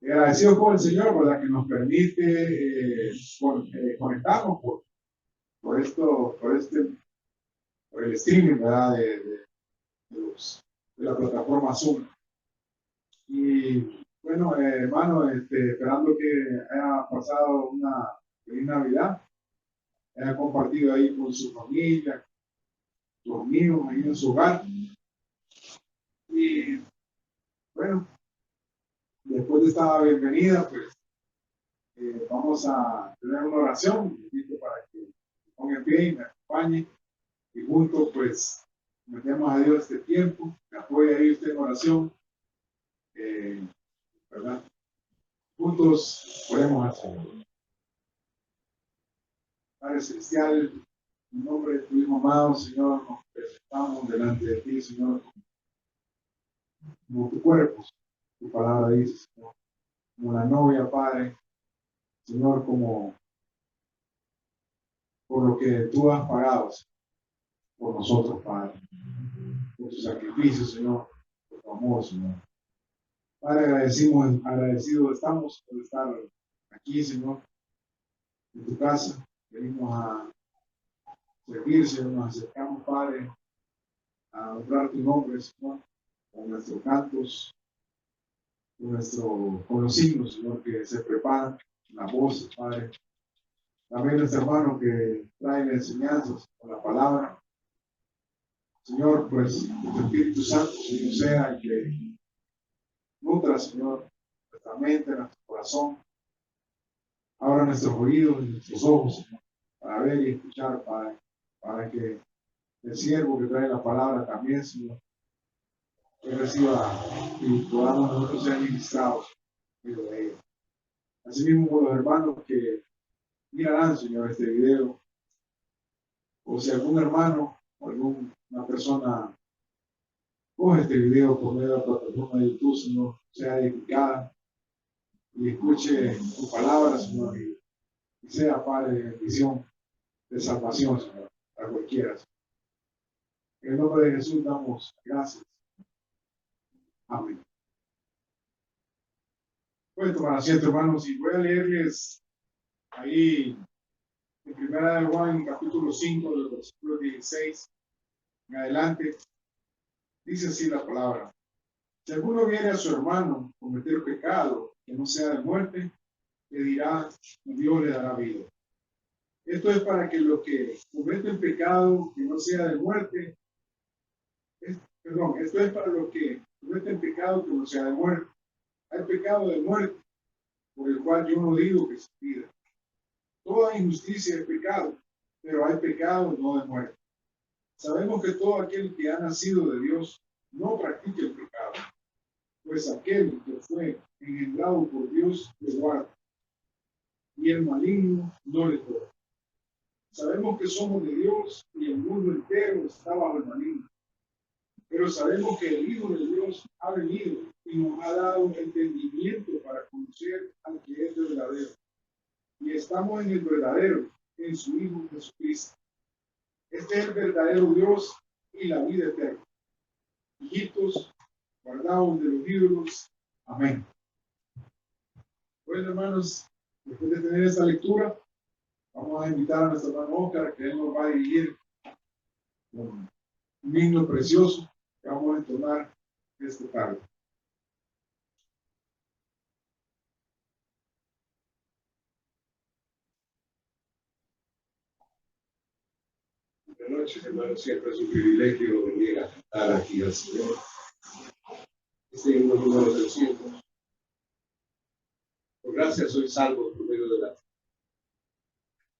Agradecido con el Señor, ¿verdad? Que nos permite conectarnos por esto, por el streaming, ¿verdad? De la plataforma Zoom. Y bueno, hermano, esperando que haya pasado una feliz Navidad, haya compartido ahí con su familia, sus amigos, ahí en su hogar. Y bueno, después de esta bienvenida, pues vamos a tener una oración, invito para que se ponga en pie y me acompañe y juntos pues metemos a Dios este tiempo, me apoya ahí usted en oración, ¿verdad? Juntos podemos hacerlo. Padre Celestial, en nombre de tu Hijo amado, Señor, nos presentamos delante de ti, Señor, como tu cuerpo, tu palabra dice, Señor, como la novia, Padre, Señor, como por lo que tú has pagado, Señor, por nosotros, Padre, por tu sacrificio, Señor, por tu amor, Señor. Padre, agradecidos estamos por estar aquí, Señor, en tu casa. Venimos a servir, Señor, nos acercamos, Padre, a honrar tu nombre, Señor, con nuestros cantos, con los signos, Señor, que se preparan, las voces, Padre. También nuestros hermanos que traen enseñanzas con la palabra. Señor, pues, que tu Espíritu Santo, Señor, sea el que nutra, Señor, nuestra mente, nuestro corazón. Abra nuestros oídos y nuestros ojos, Señor, para ver y escuchar, Padre, para que el siervo que trae la palabra también, Señor, que reciba y podamos nosotros ser ministrados de ellos. Asimismo, con los hermanos que mirarán, Señor, este video, o si algún hermano o alguna persona coge este video por medio de la plataforma de YouTube, Señor, sea edificada y escuche tu palabra, Señor, y sea, Padre, de bendición, de salvación, Señor, a cualquiera. En el nombre de Jesús damos gracias. Amén. Pueden tomar asiento, hermanos, y voy a leerles ahí en Primera de Juan, capítulo 5, del versículo 16 en adelante. Dice así la palabra. Si alguno viene a su hermano cometer pecado que no sea de muerte, le dirá, Dios le dará vida. Esto es para que los que cometen pecado que no sea de muerte, esto es para los que cometen pecado que no sea de muerte. Hay pecado de muerte, por el cual yo no digo que se pida. Toda injusticia es pecado, pero hay pecado no de muerte. Sabemos que todo aquel que ha nacido de Dios no practica el pecado, pues aquel que fue engendrado por Dios le guarda, y el maligno no le toca. Sabemos que somos de Dios y el mundo entero está bajo el maligno. Pero sabemos que el Hijo de Dios ha venido y nos ha dado un entendimiento para conocer al que es verdadero. Y estamos en el verdadero, en su Hijo Jesucristo. Este es el verdadero Dios y la vida eterna. Hijitos, guardados de los ídolos. Amén. Bueno, hermanos, después de tener esta lectura, vamos a invitar a nuestro hermano Oscar, que él nos va a dirigir con un himno precioso que vamos a entonar esta tarde. Buenas noches, hermanos. Siempre es un privilegio venir a cantar aquí al Señor. Este himno número 300. Por gracia soy salvo por medio de la fe.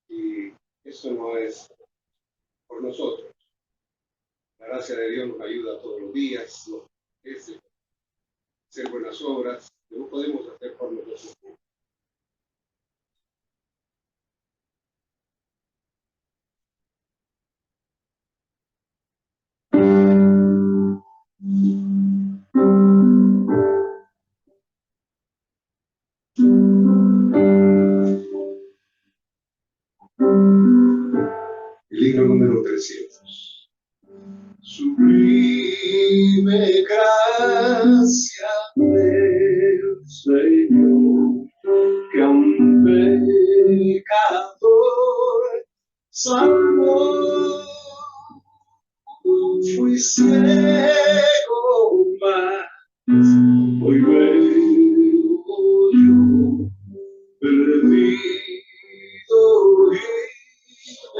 Y esto no es por nosotros. La gracia de Dios nos ayuda todos los días, nos hace hacer buenas obras que no podemos hacer por nosotros. El himno número 300. Sublime gracia del Señor. Hoy vengo yo, perdido y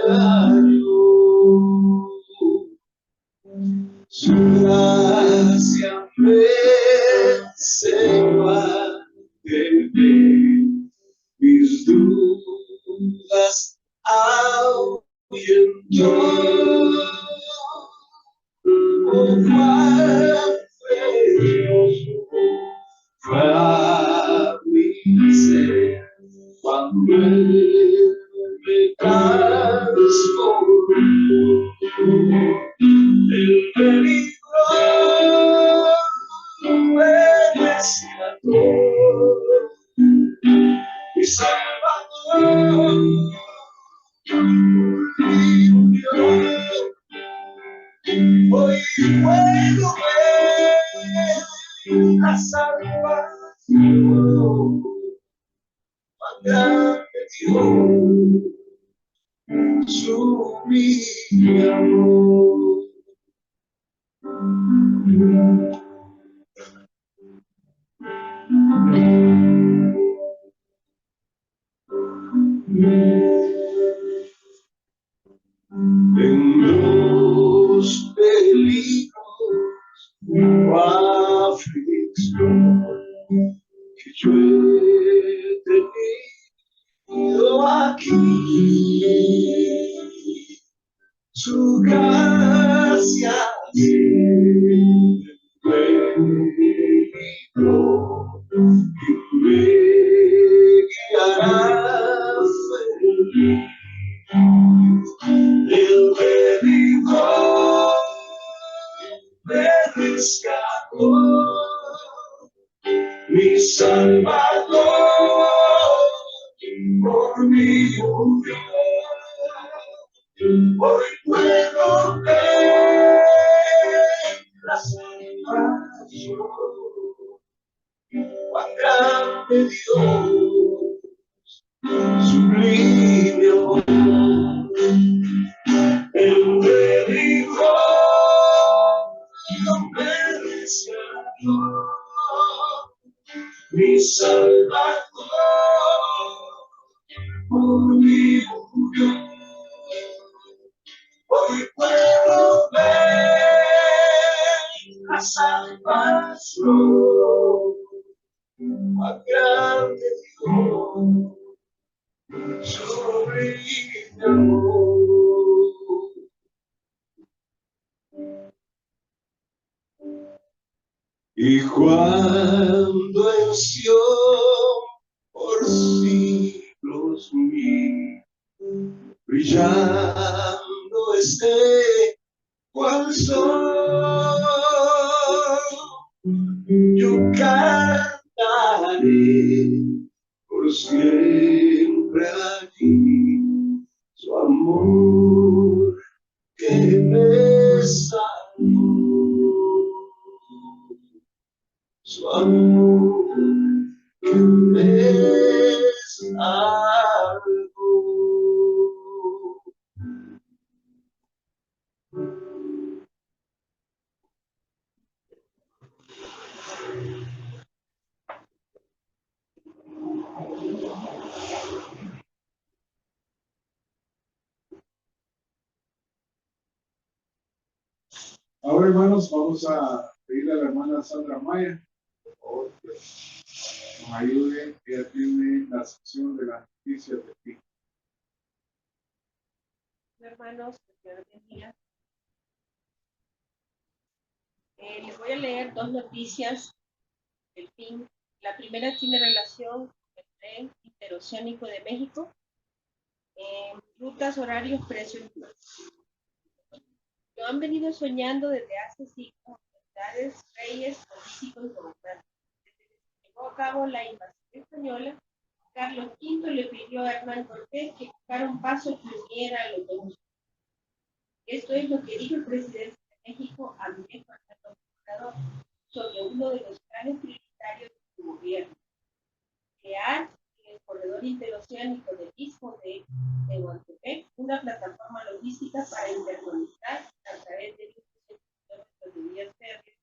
daño. Su gracia me enseñó a tener mis dudas ahuyentó. Oh, cuán precioso fue a mi ser cuando Él me transformó. El peligro me rescató, mi Salvador vivió. Hoy puedo ver la salvación, cuán grande Dios, sublime amor. En los peligros o aflicción que yo he tenido aquí, su gracia siempre me libró y me guiará feliz. El médico me rescató, mi Salvador por mí murió. Hoy puedo ver la salvación, cuán grande Dios, sublime amor. El médico me rescató, mi Salvador por mí murió. Hoy puedo ver la salvación, más grande Dios, sublime amor. Y cuando en Sion por siglos vi, brillando esté cual sol, yo cantaré por siempre allí su amor que me salvó, su amor que me salvó. Ahora, hermanos, vamos a pedirle a la hermana Sandra Maya, por favor, que nos ayude. Ella tiene la sección de las noticias de ti. Hermanos, Señor bendiga. Les voy a leer dos noticias del PIN. La primera tiene relación con el tren interoceánico de México. Rutas, horarios, precios. Lo han venido soñando desde hace siglos autoridades, reyes, políticos y gobernantes. Desde que se llevó a cabo la invasión española, Carlos V le pidió a Hernán Cortés que buscara un paso que uniera a los dos. Esto es lo que dijo el presidente de México, Andrés Manuel López Obrador, sobre uno de los planes prioritarios de su gobierno: crear en el corredor interoceánico del Istmo de Tehuantepec una plataforma logística para interconectar a través de 1.600 kilómetros de vías férreas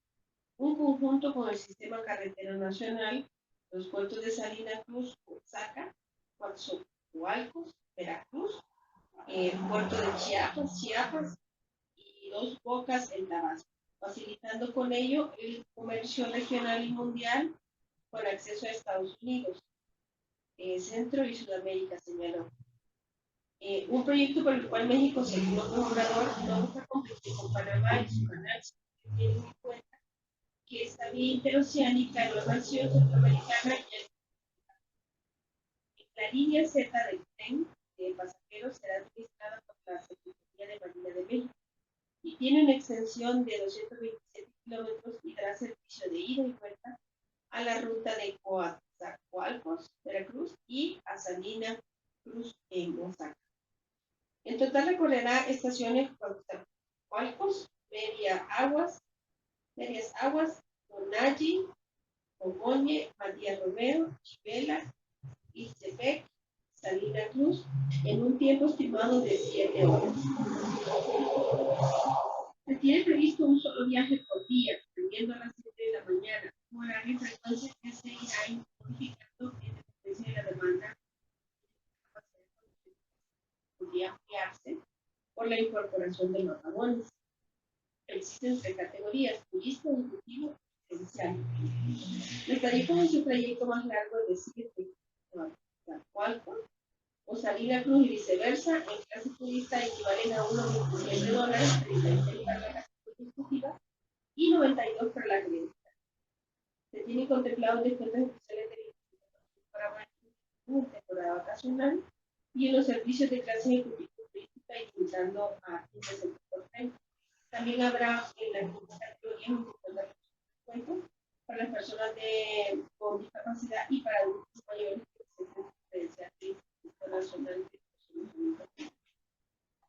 un conjunto con el el Sistema Carretero Nacional, los puertos de Salina Cruz, Oaxaca, Coatzacoalcos, Veracruz, el puerto de Chiapas y Dos Bocas en Tabasco, facilitando con ello el comercio regional y mundial con acceso a Estados Unidos, Centro y Sudamérica, señaló. Un proyecto por el cual México, según otro obrador, no busca competir con Panamá y su canal, sino que tiene en cuenta que esta vía interoceánica no es nación centroamericana y la línea Z del tren de pasajeros será administrada por la Secretaría de Marina de México y tiene una extensión de 227 kilómetros y dará servicio de ida y vuelta a la ruta de Coatzacoalcos, Veracruz y a Salina Cruz en Oaxaca. En total recorrerá estaciones Coatzacoalcos, Medias Aguas, Tonalli, Ogoñe, Matías Romero, Chivela, Ixtepec, Salina Cruz, en un tiempo estimado de 7 horas. Se tiene previsto un solo viaje por día, saliendo a las 7 de la mañana, un horario y frecuencia que se irá modificando en dependencia de la demanda. Podría ampliarse por la incorporación de los vagones. Existen 3 categorías: turista, ejecutivo y esencial. Las tarifas en su trayecto más largo, es decir, de Coatzacoalcos o Salina Cruz y viceversa, en clase turista equivalen a unos $27, 36 para la clase ejecutiva y 92 para la credencial. Se tienen contemplados descuentos especiales de 25% para una temporada vacacional y en los servicios de clase ejecutiva turística, limitando a 15%. También habrá en la categoría un descuento para las personas con discapacidad y para adultos mayores que presenten credencial del Instituto Nacional de Personas Adultas.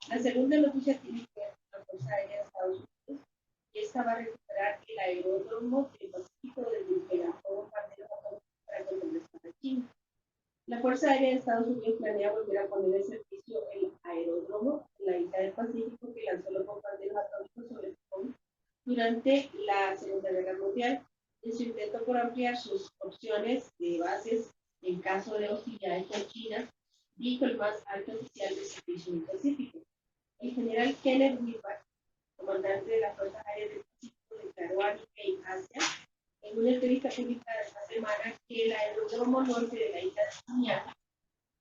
La segunda noticia tiene que ver con la Fuerza Aérea de Estados Unidos, y esta va a recuperar el aeródromo del Pacífico desde el que lanzó bombarderos atómicos para contrarrestar a China. La Fuerza Aérea de Estados Unidos planea volver a poner en servicio el aeródromo en la isla del Pacífico que lanzó los bombarderos atómicos sobre Japón durante la Segunda Guerra Mundial, en su intento por ampliar sus opciones de bases en caso de hostilidades con China, dijo el más alto oficial del servicio del Pacífico. El general Kenneth Wilbur, comandante de las Fuerzas Aéreas del Pacífico, declaró a Nikkei Asia en una entrevista publicada esta semana que el aeródromo norte de la isla de Xinjiang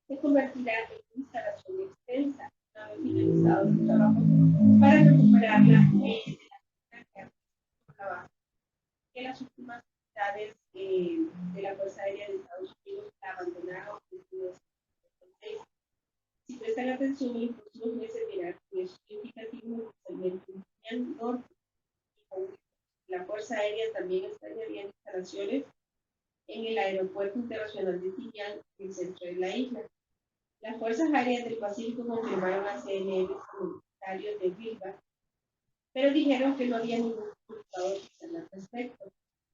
se convertirá en una instalación extensa una vez finalizados los trabajos para recuperarla de la base, que las últimas unidades de la Fuerza Aérea de Estados Unidos la abandonaron en 1976. Si prestan atención, en los próximos meses verán que es significativo especialmente en Xinjiang Norte. La Fuerza Aérea también está añadiendo instalaciones en el Aeropuerto Internacional de Xinjiang, en el centro de la isla. Las Fuerzas Aéreas del Pacífico confirmaron a CNN los comentarios de Wilbur, pero dijeron que no había ningún comunicado oficial al respecto.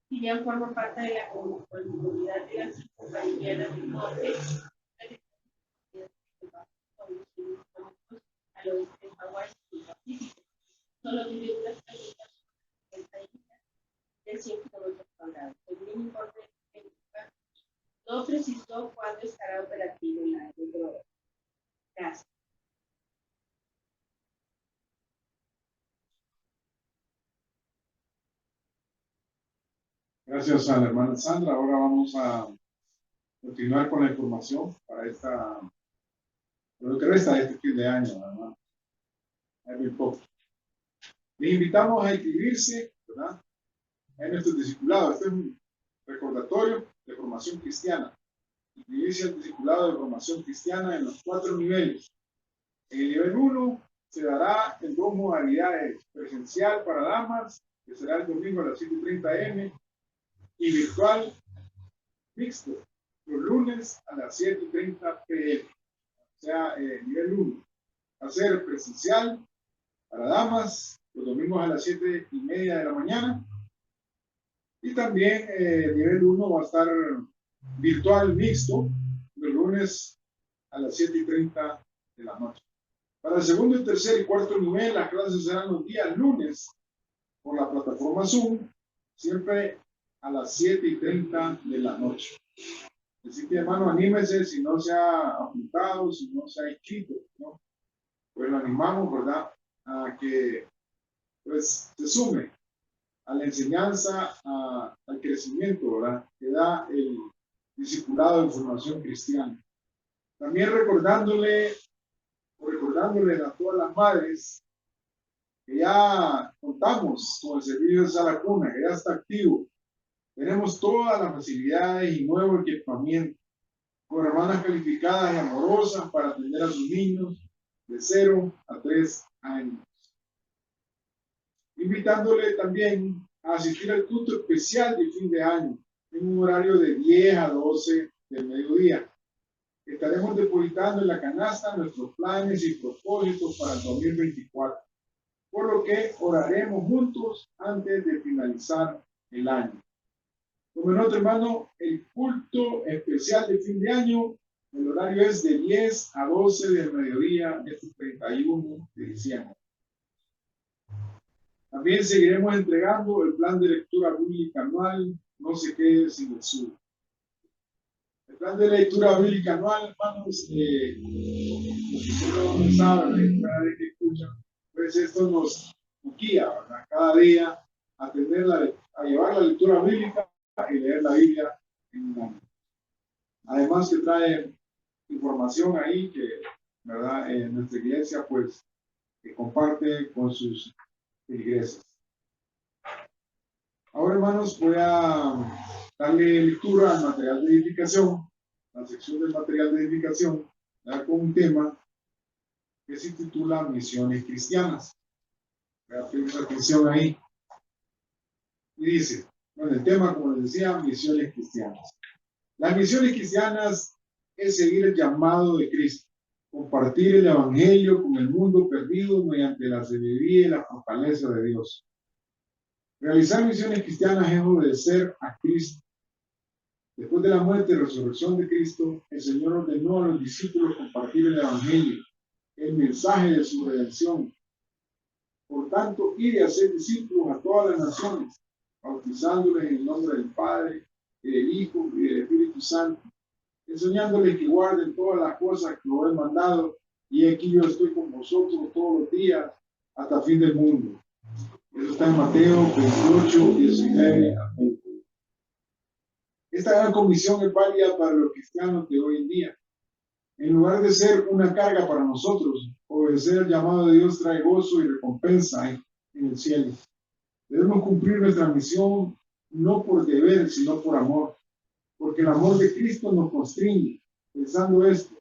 Xinjiang forma parte de la comunidad de las Islas Marianas del Norte, al oeste de Hawái y el Pacífico. Solo tiene unas de 100 kilómetros cuadrados. Según un informe de no precisó cuándo estará operativo el aeródromo. Gracias. Gracias a la hermana Sandra. Ahora vamos a continuar con la información para lo que resta de este fin de año, ¿verdad? Hay muy poco. Les invitamos a inscribirse, ¿verdad?, en nuestro discipulado. Este es un recordatorio de formación cristiana. Inscribirse al discipulado de formación cristiana en los 4 niveles. En el nivel 1 se dará en 2 modalidades: presencial para damas, que será el domingo a las 7:30 am, y virtual mixto, los lunes a las 7:30 pm. O sea, nivel 1 va a ser presencial para damas los domingos a las 7:30 de la mañana, y también nivel 1 va a estar virtual mixto los lunes a las 7:30 de la noche. Para el segundo, el tercer y cuarto nivel, las clases serán los días lunes por la plataforma Zoom, siempre a las 7:30 de la noche. Así que, hermano, anímese si no se ha apuntado, si no se ha inscrito, ¿no? Pues lo animamos, ¿verdad? A que, pues, se sume a la enseñanza, al crecimiento, ¿verdad? Que da el discipulado de formación cristiana. También recordándole a todas las madres que ya contamos con el servicio de Sala Cuna, que ya está activo. Tenemos todas las facilidades y nuevo equipamiento, con hermanas calificadas y amorosas para atender a sus niños de 0 a 3 años. Invitándole también a asistir al culto especial de fin de año, en un horario de 10 a 12 del mediodía. Estaremos depositando en la canasta nuestros planes y propósitos para el 2024, por lo que oraremos juntos antes de finalizar el año. Como nota, hermano, el culto especial de fin de año, el horario es de 10 a 12 del mediodía, este 31 de diciembre. También seguiremos entregando el plan de lectura bíblica anual, no se quede sin el sur. El plan de lectura bíblica anual, hermanos, no saben, cada vez que escuchan, pues esto nos guía, ¿verdad? Cada día a llevar la lectura bíblica y leer la Biblia en un año. Además que trae información ahí que, ¿verdad? En nuestra iglesia, pues, que comparte con sus iglesias. Ahora, hermanos, voy a darle lectura al material de edificación, la sección del material de edificación, con un tema que se titula Misiones Cristianas. Voy a pedir atención ahí. Y dice, bueno, el tema, como les decía, Misiones Cristianas. Las misiones cristianas es seguir el llamado de Cristo, compartir el evangelio con el mundo perdido mediante la sabiduría y la fortaleza de Dios. Realizar misiones cristianas es obedecer a Cristo. Después de la muerte y resurrección de Cristo, el Señor ordenó a los discípulos compartir el evangelio, el mensaje de su redención. Por tanto, ir y hacer discípulos a todas las naciones, bautizándoles en el nombre del Padre, y del Hijo y del Espíritu Santo, enseñándoles que guarden todas las cosas que os he mandado, y aquí yo estoy con vosotros todos los días hasta el fin del mundo. Eso está en Mateo 28, 19 a 20. Esta gran comisión es válida para los cristianos de hoy en día. En lugar de ser una carga para nosotros, obedecer el llamado de Dios trae gozo y recompensa en el cielo. Debemos cumplir nuestra misión no por deber, sino por amor, porque el amor de Cristo nos constriñe, pensando esto,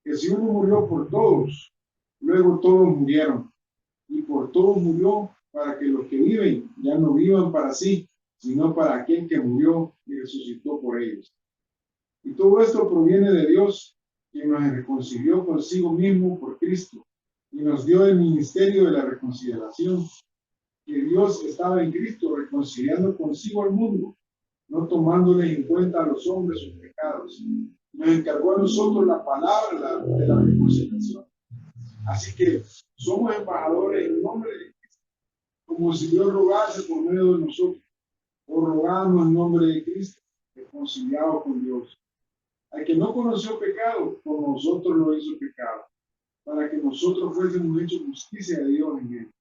que si uno murió por todos, luego todos murieron, y por todos murió para que los que viven ya no vivan para sí, sino para aquel que murió y resucitó por ellos. Y todo esto proviene de Dios, quien nos reconcilió consigo mismo por Cristo y nos dio el ministerio de la reconciliación, que Dios estaba en Cristo reconciliando consigo al mundo, no tomándoles en cuenta a los hombres sus pecados. Nos encargó a nosotros la palabra de la reconciliación. Así que somos embajadores en nombre de Cristo, como si Dios rogase por medio de nosotros, o rogamos en nombre de Cristo, reconciliados con Dios. Al que no conoció pecado, por nosotros lo hizo pecado, para que nosotros fuésemos hechos justicia de Dios en él.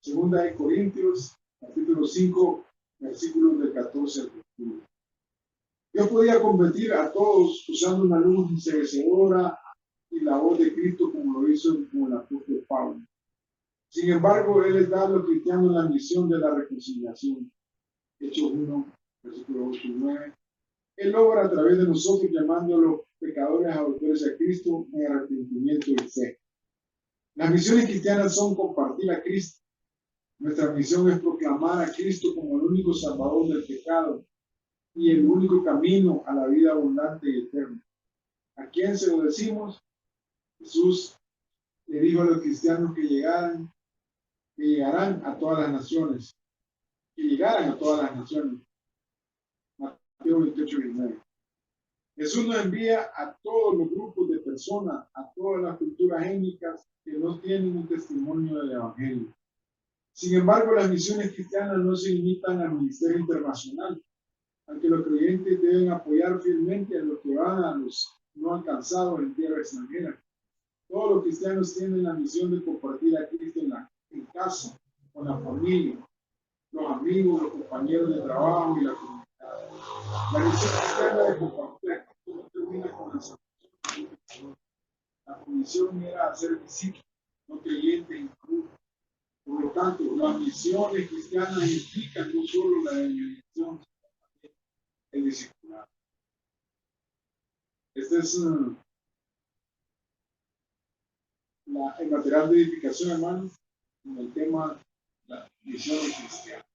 Segunda de Corintios, capítulo 5, versículos del 14 al 21. Dios podía convertir a todos usando una luz enseguecedora y la voz de Cristo, como lo hizo con el apóstol Pablo. Sin embargo, Él les da a los cristianos la misión de la reconciliación. Hechos 1, versículos 8 y 9. Él obra a través de nosotros llamando a los pecadores a volverse a Cristo en arrepentimiento y fe. Las misiones cristianas son compartir a Cristo. Nuestra misión es proclamar a Cristo como el único salvador del pecado y el único camino a la vida abundante y eterna. ¿A quién se lo decimos? Jesús le dijo a los cristianos que llegarán a todas las naciones, que llegaran a todas las naciones. Mateo 28, 19. Jesús nos envía a todos los grupos de personas, a todas las culturas étnicas que no tienen un testimonio del Evangelio. Sin embargo, las misiones cristianas no se limitan al ministerio internacional, aunque los creyentes deben apoyar fielmente a los que van a los no alcanzados en tierra extranjera. Todos los cristianos tienen la misión de compartir a Cristo en casa, con la familia, los amigos, los compañeros de trabajo y la comunidad. La misión cristiana de compartir a Cristo no termina con la salvación. La misión era hacer discípulos, no creyentes en cruz. Por lo tanto, las misiones cristianas implican no solo la evangelización, sino también el discipulado. Este es el material de edificación, hermanos, en el tema de la misión cristiana.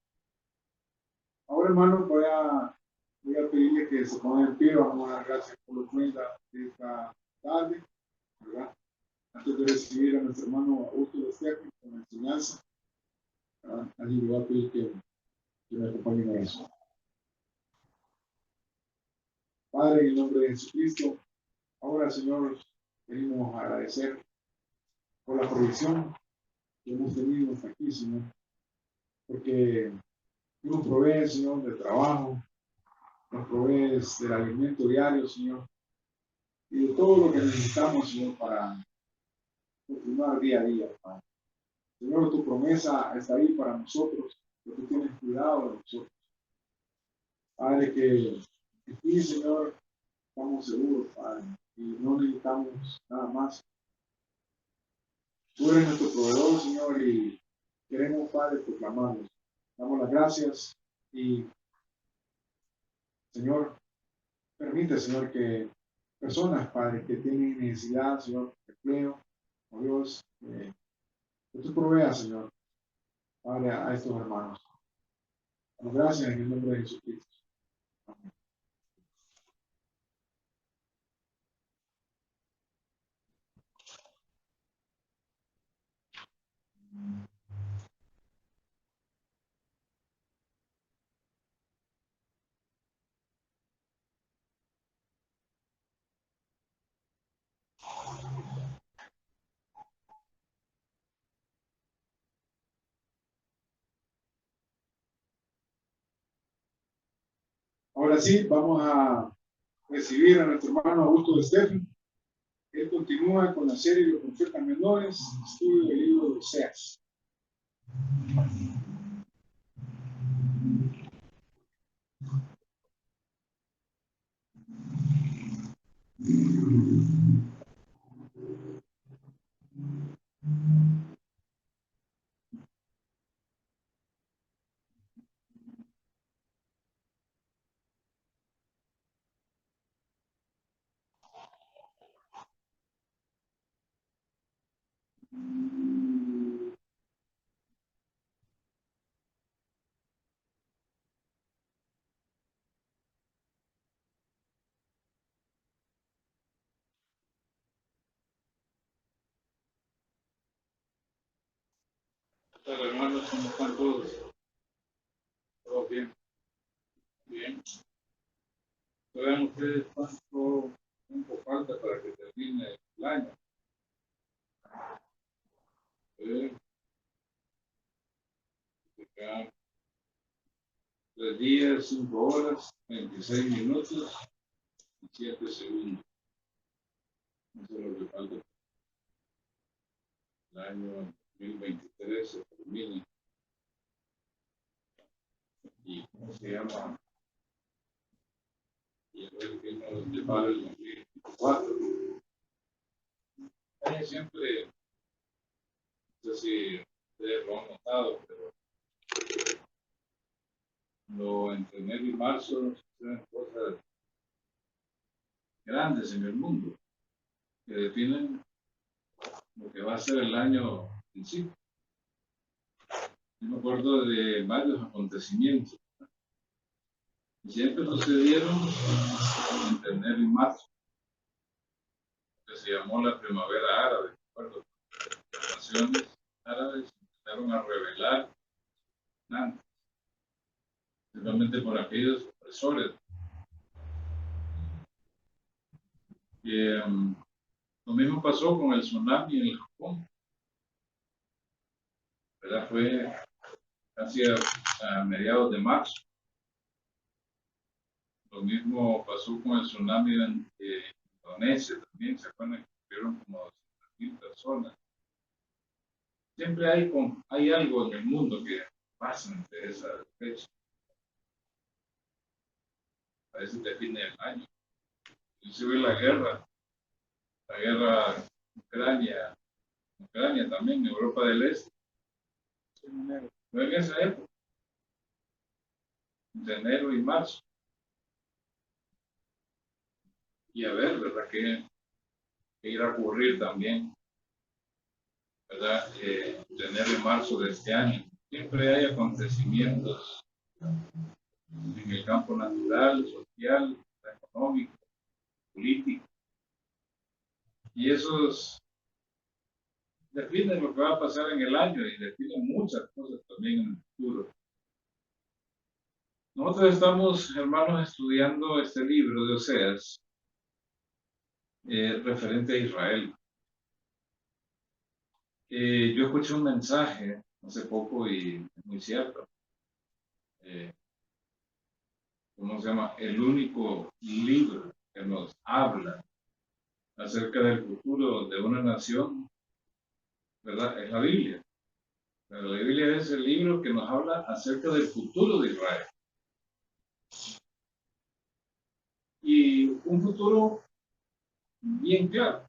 Ahora, hermanos, voy a pedirle que se pongan en pie. Vamos a dar gracias por la ofrenda de esta tarde, ¿verdad? Antes de recibir a nuestro hermano Augusto de Esteban con la enseñanza, allí le voy a pedir que me acompañen a eso. Padre, en el nombre de Jesucristo, ahora, Señor, venimos a agradecer por la provisión que hemos tenido hasta aquí, Señor, porque tú nos provees, Señor, de trabajo, nos provees del alimento diario, Señor, y de todo lo que necesitamos, Señor, para continuar día a día, Padre. Señor, tu promesa está ahí para nosotros, que tú tienes cuidado de nosotros. Padre, que en ti, Señor, estamos seguros, Padre, y no necesitamos nada más. Tú eres nuestro proveedor, Señor, y queremos, Padre, proclamarlos. Damos las gracias y, Señor, permite, Señor, que personas, Padre, que tienen necesidad, Señor, de empleo, oh Dios, que tú proveas, Señor, Padre, a estos hermanos. Damos gracias en el nombre de Jesucristo. Amén. Ahora sí, vamos a recibir a nuestro hermano Augusto de Esteban. Él continúa con la serie de los profetas menores, estudio del libro de Oseas. Hola, hermanos, ¿cómo están todos? ¿Todo bien? Bien. ¿Saben ustedes cuánto tiempo falta para que termine el año? Acá, 3 días, 5 horas, 26 minutos y 7 segundos. Eso es lo que falta. El año 2023 se termina. ¿Y cómo se llama? Y a ver qué nos depara el 2024. Siempre, no sé si ustedes lo han notado, pero entre enero y marzo suceden cosas grandes en el mundo que definen lo que va a ser el año en sí. Yo me acuerdo de varios acontecimientos y siempre sucedieron entre enero y marzo, que se llamó la primavera árabe. Me acuerdo, las naciones árabes empezaron a rebelar, principalmente por aquellos opresores. Lo mismo pasó con el tsunami en el Japón. ¿Verdad? Fue hacia a mediados de marzo. Lo mismo pasó con el tsunami en Indonesia también, se acuerdan que murieron como 200.000 personas. Siempre hay algo en el mundo que pasa entre esa fecha. A veces define el año. Inclusive la guerra Ucrania también, Europa del Este, fue en esa época, de enero y marzo. Y a ver, ¿verdad? Que irá a ocurrir también, ¿verdad? De enero y marzo de este año. Siempre hay acontecimientos en el campo natural, social, económico, político. Y esos definen lo que va a pasar en el año y definen muchas cosas también en el futuro. Nosotros estamos, hermanos, estudiando este libro de Oseas referente a Israel. Yo escuché un mensaje hace poco y es muy cierto. ¿Cómo se llama? El único libro que nos habla acerca del futuro de una nación, ¿verdad? Es la Biblia. Pero la Biblia es el libro que nos habla acerca del futuro de Israel. Y un futuro bien claro.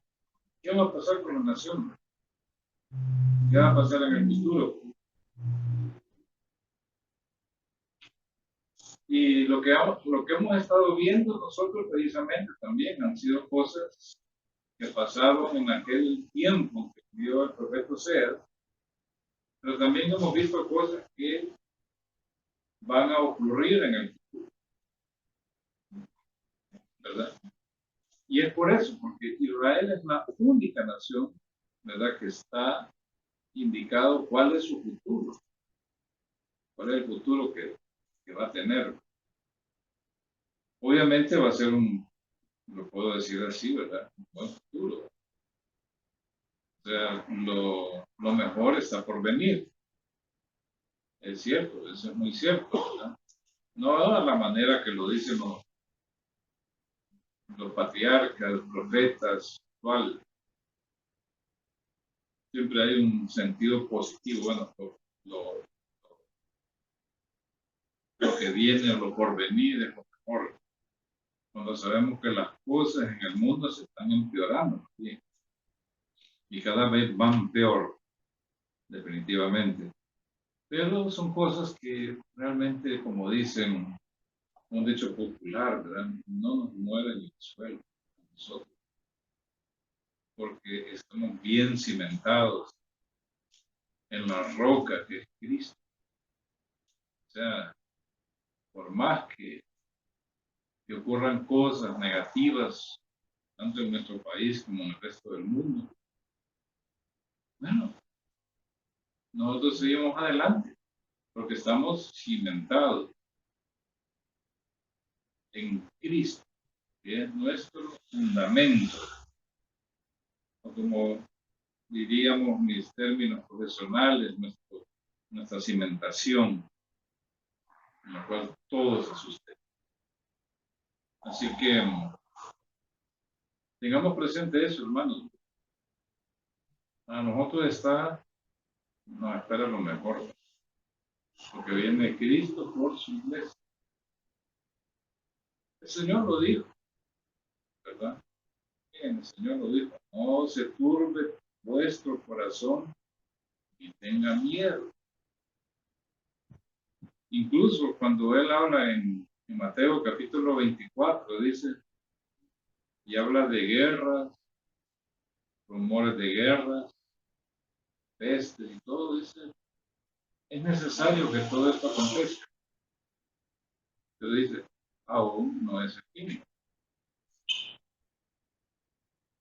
¿Qué va a pasar con la nación? ¿Qué va a pasar en el futuro? Y lo que hemos estado viendo nosotros precisamente también han sido cosas que pasaron en aquel tiempo que vio el profeta Oseas, pero también hemos visto cosas que van a ocurrir en el futuro, ¿verdad? Y es por eso, porque Israel es la única nación, ¿verdad?, que está indicado cuál es su futuro, cuál es el futuro que va a tener. Obviamente va a ser lo puedo decir así, ¿verdad?, un buen futuro. O sea, lo mejor está por venir. Es cierto, eso es muy cierto, ¿verdad? No a la manera que lo dicen los patriarcas, los profetas, actuales. Siempre hay un sentido positivo, bueno, lo que viene o lo por venir es lo mejor. Cuando sabemos que las cosas en el mundo se están empeorando, ¿sí? Y cada vez van peor, definitivamente. Pero son cosas que realmente, como dicen, un dicho popular, ¿verdad?, no nos mueven el suelo a nosotros, porque estamos bien cimentados en la roca que es Cristo. O sea, por más que ocurran cosas negativas, tanto en nuestro país como en el resto del mundo, bueno, nosotros seguimos adelante, porque estamos cimentados en Cristo, que es nuestro fundamento, o como diríamos mis términos profesionales, nuestra cimentación, en la cual todo se sustenta. Así que tengamos presente eso, hermanos. A nosotros nos espera lo mejor, porque viene Cristo por su iglesia. El Señor lo dijo, ¿verdad? Bien, el Señor lo dijo: no se turbe vuestro corazón y tenga miedo. Incluso cuando Él habla en Mateo capítulo 24, dice, y habla de guerras, rumores de guerras, pestes y todo, dice, es necesario que todo esto acontezca. Pero dice, aún no es el fin.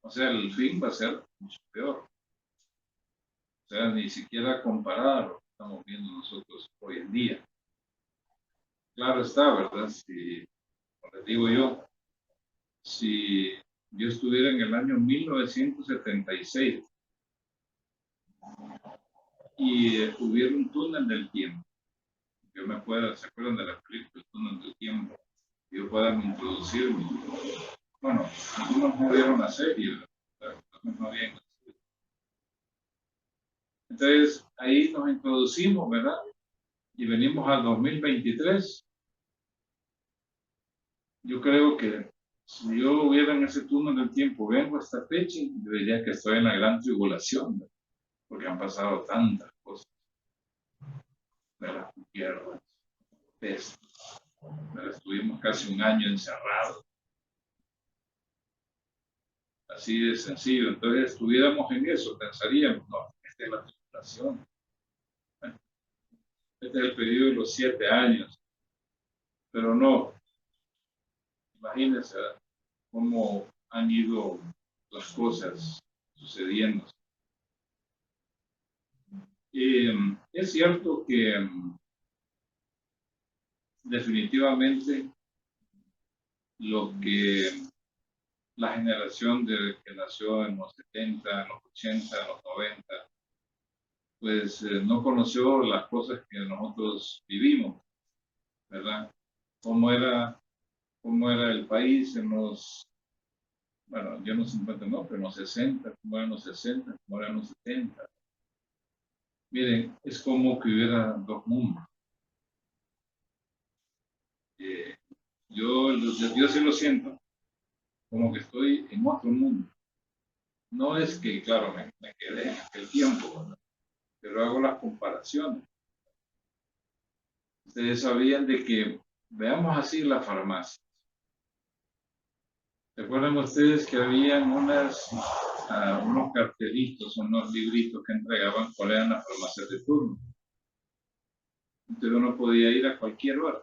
O sea, el fin va a ser mucho peor. O sea, ni siquiera comparado a lo que estamos viendo nosotros hoy en día. Claro está, ¿verdad? Si, como les digo yo, si yo estuviera en el año 1976 y hubiera un túnel del tiempo, yo me pueda, ¿se acuerdan de la película El túnel del tiempo? Yo pueda introducirme. Bueno, algunos no vieron la serie, no habían. Entonces, ahí nos introducimos, ¿verdad? Y venimos al 2023. Yo creo que si yo hubiera en ese túnel del tiempo, vengo a esta fecha, yo diría que estoy en la gran tribulación, ¿verdad? Porque han pasado tantas cosas, ¿verdad? Guerras, pestes, ¿verdad? Estuvimos casi un año encerrados. Así de sencillo. Entonces, estuviéramos en eso, pensaríamos, no, esta es la tribulación. Este es el periodo de los 7 años. Pero no, imagínense cómo han ido las cosas sucediendo. Es cierto que definitivamente lo que la generación que nació en los 70, en los 80, en los 90, pues no conoció las cosas que nosotros vivimos, ¿verdad? Cómo era el país en los, bueno, yo en los 50 no, pero en los 60, cómo eran los 60, cómo eran los 70. Miren, es como que hubiera dos mundos. Yo sí lo siento, como que estoy en otro mundo. No es que, claro, me quedé en aquel tiempo, ¿verdad? Pero hago las comparaciones. Ustedes sabían de que, veamos así la farmacia. ¿Recuerdan ustedes que habían unos cartelitos, unos libritos que entregaban cuáles eran las farmacias de turno? Entonces uno podía ir a cualquier hora.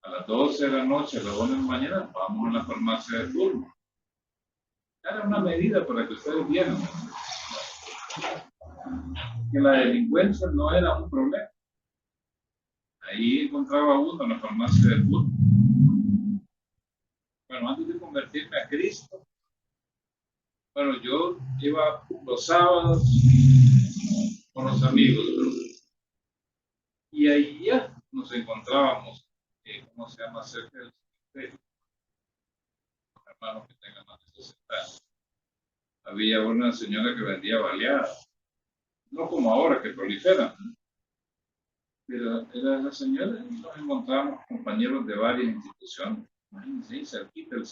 A las 12 de la noche, a las 1 de la mañana, vamos a la farmacia de turno. Era una medida para que ustedes vieran que la delincuencia no era un problema. Ahí encontraba uno en la farmacia de turno. Bueno, antes de convertirme a Cristo, bueno, yo iba los sábados con los amigos, y ahí ya nos encontrábamos, ¿cómo se llama? Cerca del cementerio. Hermanos que tengan más de 60 años. Había una señora que vendía baleadas, no como ahora que proliferan, pero era la señora y nos encontrábamos compañeros de varias instituciones. Imagínense, ahí cerquita del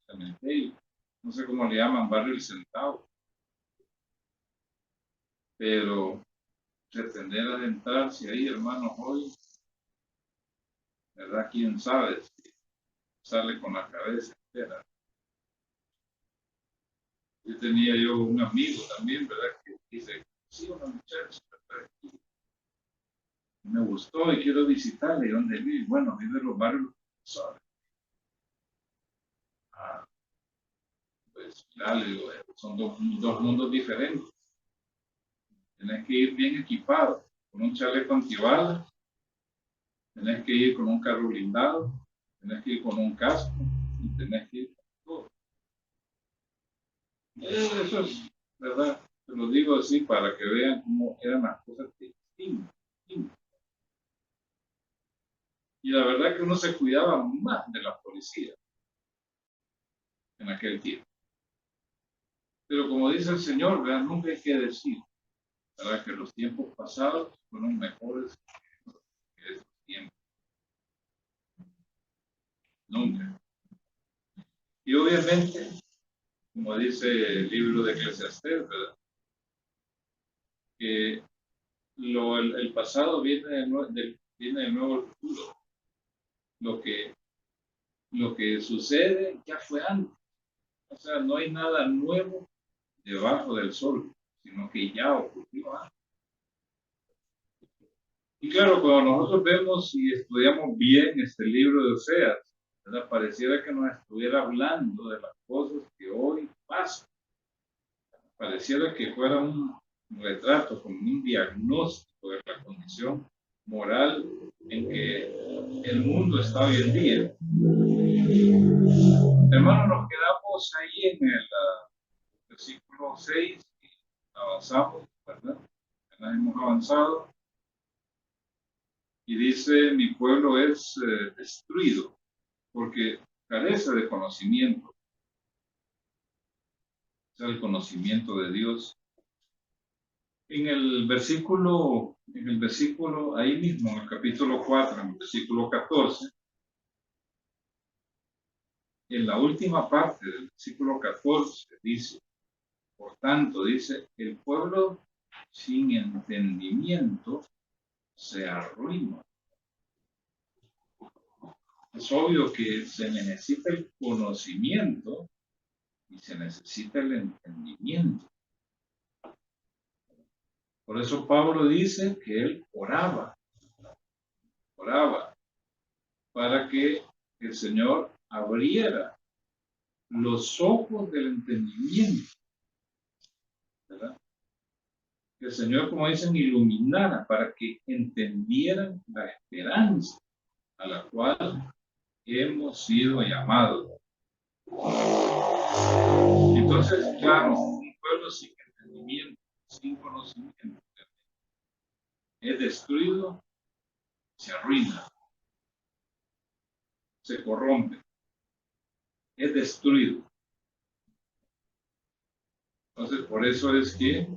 cementerio, no sé cómo le llaman, barrio El Centavo. Pero pretender adentrarse ahí, hermanos, hoy, ¿verdad? ¿Quién sabe si sale con la cabeza entera? Yo tenía un amigo también, ¿verdad? Que dice, sí, una muchacha, ¿verdad? Me gustó y quiero visitarle. ¿Y dónde vive? Bueno, vive en los barrios, ¿sabes? Ah, pues, dale, son dos mundos diferentes. Tienes que ir bien equipado, con un chaleco antibalas, tenés que ir con un carro blindado, tenés que ir con un casco y tenés que ir con todo. Eso es verdad, te lo digo así para que vean cómo eran las cosas distintas. Y la verdad que uno se cuidaba más de la policía en aquel tiempo. Pero como dice el Señor, ¿verdad? Nunca hay que decir, ¿verdad? Que los tiempos pasados fueron mejores que estos tiempos. Nunca. Y obviamente, como dice el libro de Eclesiastés, ¿verdad? Que el pasado viene del nuevo futuro. Lo que sucede ya fue antes. O sea, no hay nada nuevo debajo del sol, sino que ya ocurrió antes. Y claro, cuando nosotros vemos y estudiamos bien este libro de Oseas, ¿verdad? Pareciera que nos estuviera hablando de las cosas que hoy pasan. Pareciera que fuera un retrato, como un diagnóstico de la condición moral en que el mundo está hoy en día. Hermanos, nos quedamos ahí en el versículo 6 y avanzamos, ¿verdad? Hemos avanzado. dice, mi pueblo es destruido porque carece de conocimiento. O sea, el conocimiento de Dios. En el versículo, ahí mismo, en el capítulo 4, en el versículo 14, en la última parte del versículo 14 dice, por tanto, dice, el pueblo sin entendimiento se arruina. Es obvio que se necesita el conocimiento y se necesita el entendimiento. Por eso Pablo dice que él oraba para que el Señor abriera los ojos del entendimiento, ¿verdad? Que el Señor, como dicen, iluminara para que entendieran la esperanza a la cual hemos sido llamados. Entonces, claro, un pueblo sin entendimiento, sin conocimiento, es destruido, se arruina, se corrompe, es destruido. Entonces, por eso es que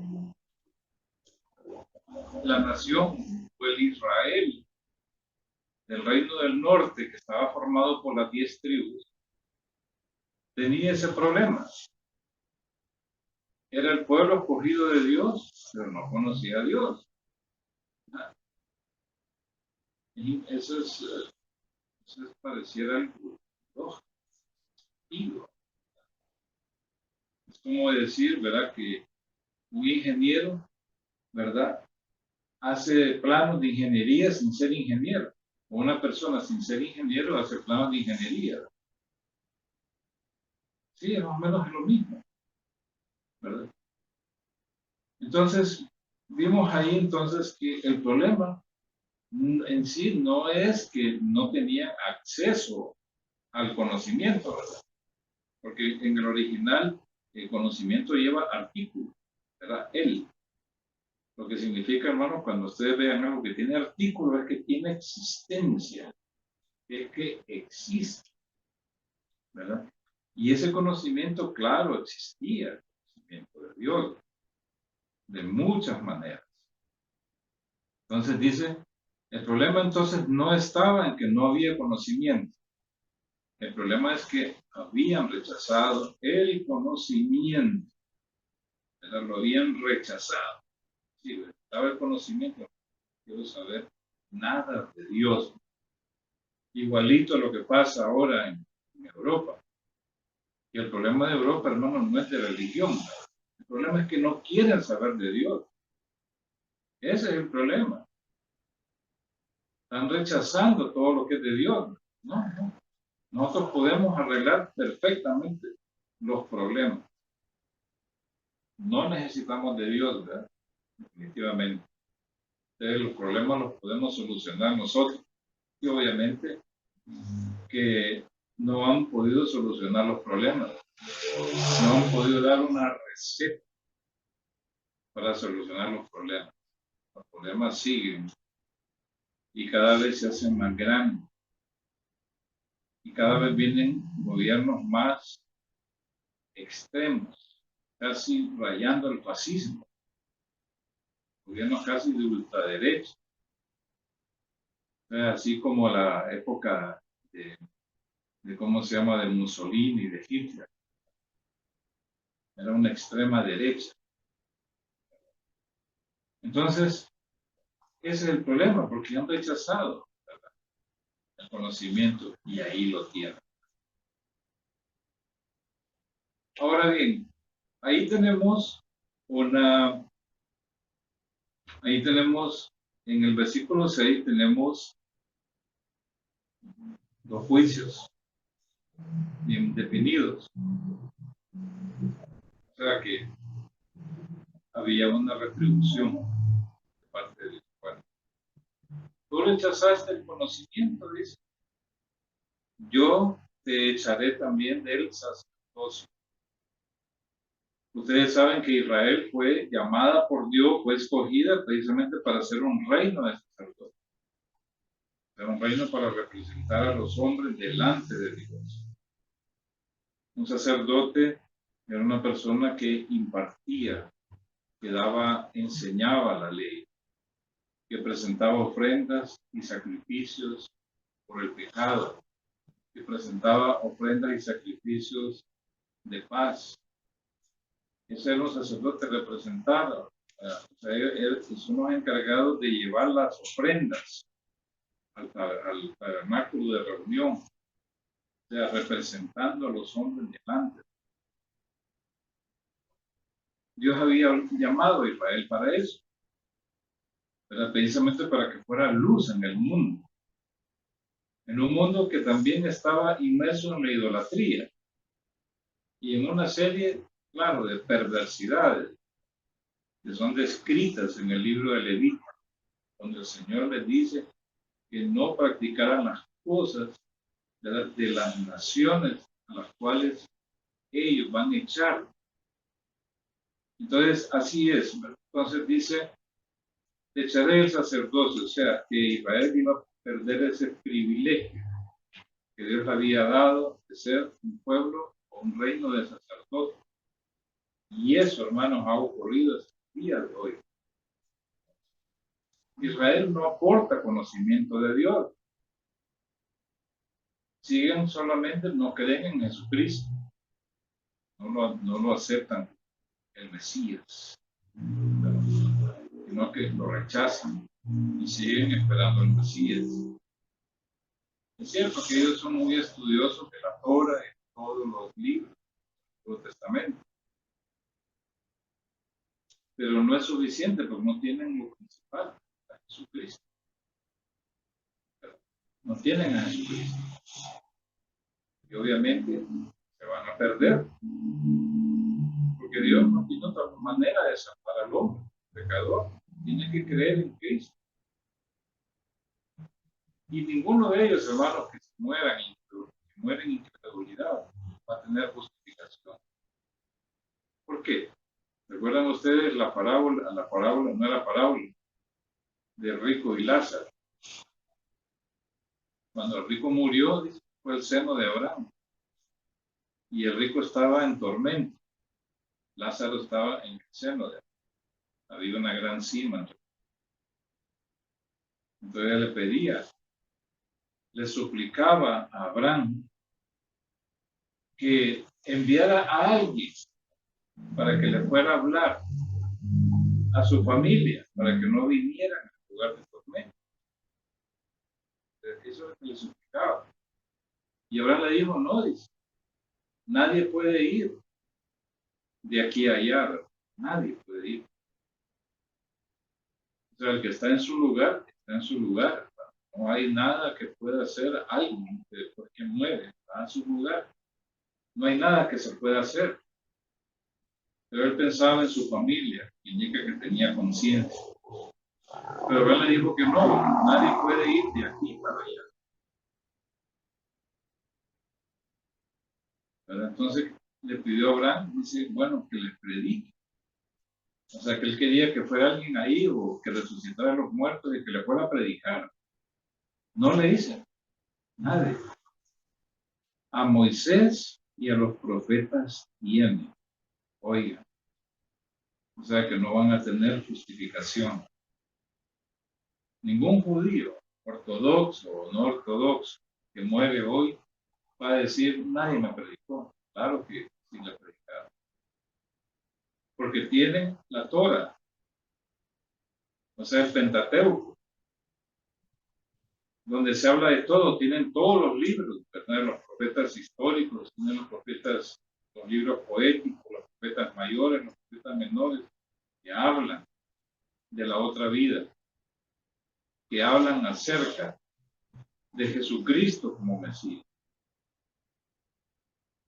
la nación fue el Israel del reino del norte, que estaba formado por las 10 tribus, tenía ese problema. Era el pueblo escogido de Dios, pero no conocía a Dios. Y eso es pareciera algo lógico. Es como decir, ¿verdad?, que un ingeniero, ¿verdad?, hace planos de ingeniería sin ser ingeniero. O una persona sin ser ingeniero hace planos de ingeniería. Sí, más o menos es lo mismo, ¿verdad? Entonces, vimos ahí entonces que el problema en sí no es que no tenía acceso al conocimiento, ¿verdad? Porque en el original el conocimiento lleva artículo, ¿verdad? El. Lo que significa, hermano, cuando ustedes vean algo que tiene artículo, es que tiene existencia, es que existe, ¿verdad? Y ese conocimiento, claro, existía, el conocimiento de Dios, de muchas maneras. Entonces dice, el problema entonces no estaba en que no había conocimiento. El problema es que habían rechazado el conocimiento, ¿verdad? Lo habían rechazado. Sí, estaba el conocimiento, quiero saber nada de Dios. Igualito a lo que pasa ahora en Europa. Y el problema de Europa, hermano, no es de religión. El problema es que no quieren saber de Dios. Ese es el problema. Están rechazando todo lo que es de Dios. No. Nosotros podemos arreglar perfectamente los problemas. No necesitamos de Dios, ¿verdad? Definitivamente. Entonces, los problemas los podemos solucionar nosotros. Y obviamente que no han podido solucionar los problemas. No han podido dar una receta para solucionar los problemas. Los problemas siguen y cada vez se hacen más grandes. Y cada vez vienen gobiernos más extremos, casi rayando el fascismo. Gobiernos casi de ultraderecha. Así como la época de cómo se llama, de Mussolini y de Hitler. Era una extrema derecha. Entonces, ese es el problema, porque han rechazado, ¿verdad?, el conocimiento, y ahí lo tienen. Ahora bien, ahí tenemos en el versículo 6 tenemos los juicios bien definidos. O sea que había una retribución de parte del Padre. Tú rechazaste el conocimiento, dice. Yo te echaré también del sacerdocio. Ustedes saben que Israel fue llamada por Dios, fue escogida precisamente para ser un reino de sacerdotes. Era un reino para representar a los hombres delante de Dios. Un sacerdote era una persona que impartía, que daba, enseñaba la ley, que presentaba ofrendas y sacrificios por el pecado, que presentaba ofrendas y sacrificios de paz. Ese era un sacerdote representado. O sea, él es uno encargado de llevar las ofrendas al tabernáculo de reunión, o sea, representando a los hombres delante. Dios había llamado a Israel para eso, pero precisamente para que fuera luz en el mundo, en un mundo que también estaba inmerso en la idolatría y en una serie, claro, de perversidades que son descritas en el libro de Levítico, donde el Señor les dice que no practicaran las cosas de las naciones a las cuales ellos van a echar. Entonces, así es. Entonces dice, echaré el sacerdocio, o sea, que Israel iba a perder ese privilegio que Dios le había dado de ser un pueblo o un reino de sacerdotes. Y eso, hermanos, ha ocurrido hasta el día de hoy. Israel no aporta conocimiento de Dios. Siguen solamente, no creen en Jesucristo. No lo aceptan el Mesías, sino que lo rechazan y siguen esperando el Mesías. Es cierto que ellos son muy estudiosos de la Torah y de todos los libros del Nuevo Testamento, pero no es suficiente porque no tienen lo principal, a Jesucristo. No tienen a Jesucristo. Y obviamente se van a perder, porque Dios no tiene otra manera de salvar al hombre, pecador. Tiene que creer en Cristo. Y ninguno de ellos, hermanos, que se mueran en incredulidad, va a tener justificación. ¿Por qué? ¿Recuerdan ustedes la parábola, no era parábola, de rico y Lázaro? Cuando el rico murió, dice, fue el seno de Abraham. Y el rico estaba en tormento. Lázaro estaba en el seno de Abraham. Había una gran cima. Entonces él le pedía, le suplicaba a Abraham que enviara a alguien para que le fuera a hablar a su familia, para que no vinieran al lugar de tormento. Eso es lo que le suplicaba. Y Abraham le dijo, no, dice, nadie puede ir de aquí a allá, ¿verdad? Nadie puede ir. O sea, el que está en su lugar, está en su lugar. ¿Verdad? No hay nada que pueda hacer alguien que muere, está en su lugar. No hay nada que se pueda hacer. Pero él pensaba en su familia, indica que tenía conciencia. Pero Abraham le dijo que no, nadie puede ir de aquí para allá. ¿Verdad? Entonces le pidió a Abraham, dice, bueno, que le predique. O sea, que él quería que fuera alguien ahí o que resucitara a los muertos y que le fuera a predicar. No le dice nadie. A Moisés y a los profetas viene. Oiga. O sea, que no van a tener justificación. Ningún judío, ortodoxo o no ortodoxo, que muere hoy, va a decir, nadie me predicó. Claro que sí le predicaron. Porque tienen la Torah. O sea, el Pentateuco, donde se habla de todo, tienen todos los libros, ¿verdad? Los profetas históricos, tienen los profetas, los libros poéticos, los profetas mayores, los profetas menores, que hablan de la otra vida, que hablan acerca de Jesucristo como Mesías.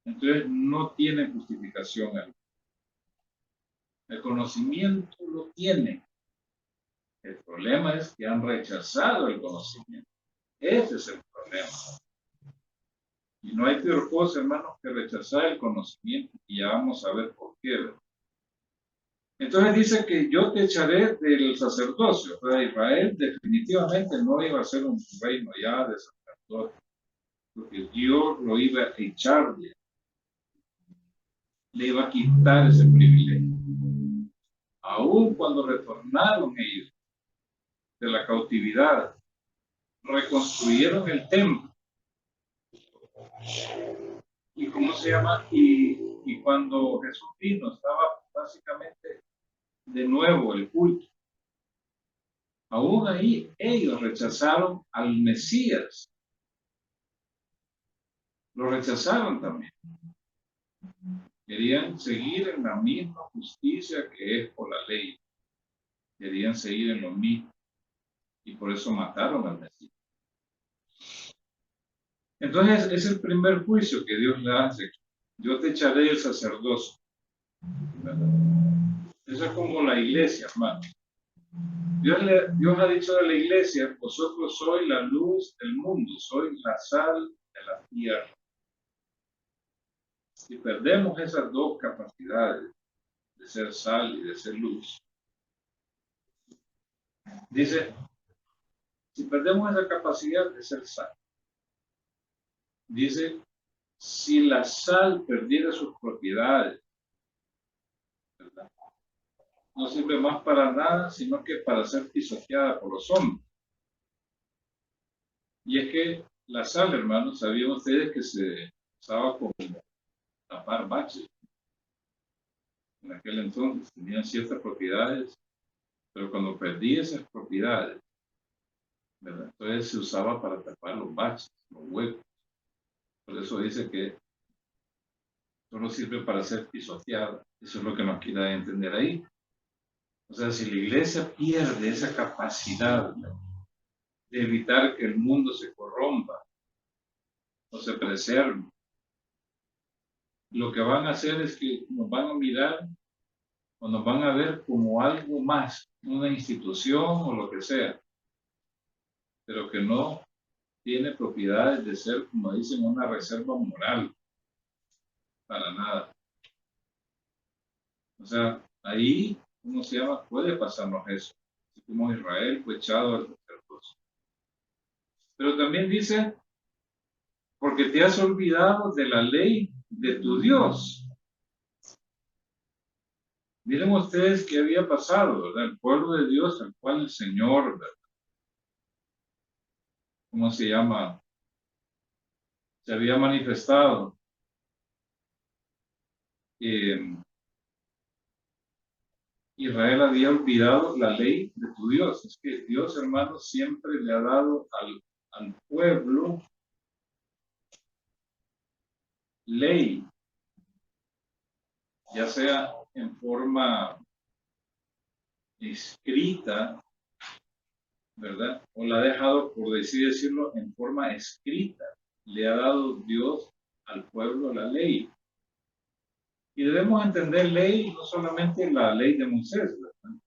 Entonces no tiene justificación. El conocimiento lo tiene. El problema es que han rechazado el conocimiento. Ese es el problema. Y no hay peor cosa, hermanos, que rechazar el conocimiento. Y ya vamos a ver por qué. Entonces dice que yo te echaré del sacerdocio. O sea, Israel definitivamente no iba a ser un reino ya de sacerdote, porque Dios lo iba a echar, le iba a quitar ese privilegio. Aún cuando retornaron ellos de la cautividad, reconstruyeron el templo. ¿Y cómo se llama? Y cuando Jesús vino, estaba básicamente de nuevo el culto. Aún ahí ellos rechazaron al Mesías. Lo rechazaron también. Querían seguir en la misma justicia que es por la ley. Querían seguir en lo mismo. Y por eso mataron al Mesías. Entonces es el primer juicio que Dios le hace. Yo te echaré el sacerdocio. Eso es como la iglesia, hermano. Dios ha dicho a la iglesia, vosotros sois la luz del mundo, sois la sal de la tierra. Si perdemos esas dos capacidades de ser sal y de ser luz, dice, si perdemos esa capacidad de ser sal, dice, si la sal perdiera sus propiedades, ¿verdad? No sirve más para nada, sino que para ser pisoteada por los hombres. Y es que la sal, hermanos, sabían ustedes que se usaba como tapar baches. En aquel entonces tenían ciertas propiedades, pero cuando perdí esas propiedades, ¿verdad? Entonces se usaba para tapar los baches, los huecos. Por eso dice que solo sirve para ser pisoteada. Eso es lo que nos quiere entender ahí. O sea, si la iglesia pierde esa capacidad de evitar que el mundo se corrompa o se preserve, lo que van a hacer es que nos van a mirar o nos van a ver como algo más, una institución o lo que sea, pero que no tiene propiedades de ser, como dicen, una reserva moral, para nada. O sea, ahí, ¿cómo se llama? Puede pasarnos eso, así como Israel fue echado al sacerdocio. Pero también dice, porque te has olvidado de la ley de tu Dios. Miren ustedes qué había pasado, ¿verdad? El pueblo de Dios, al cual el Señor, ¿verdad? ¿Cómo se llama? Se había manifestado. Israel había olvidado la ley de tu Dios. Es que Dios, hermano, siempre le ha dado al pueblo ley, ya sea en forma escrita, ¿verdad? O la ha dejado, por decirlo, en forma escrita. Le ha dado Dios al pueblo la ley. Y debemos entender ley, no solamente la ley de Moisés, ¿verdad?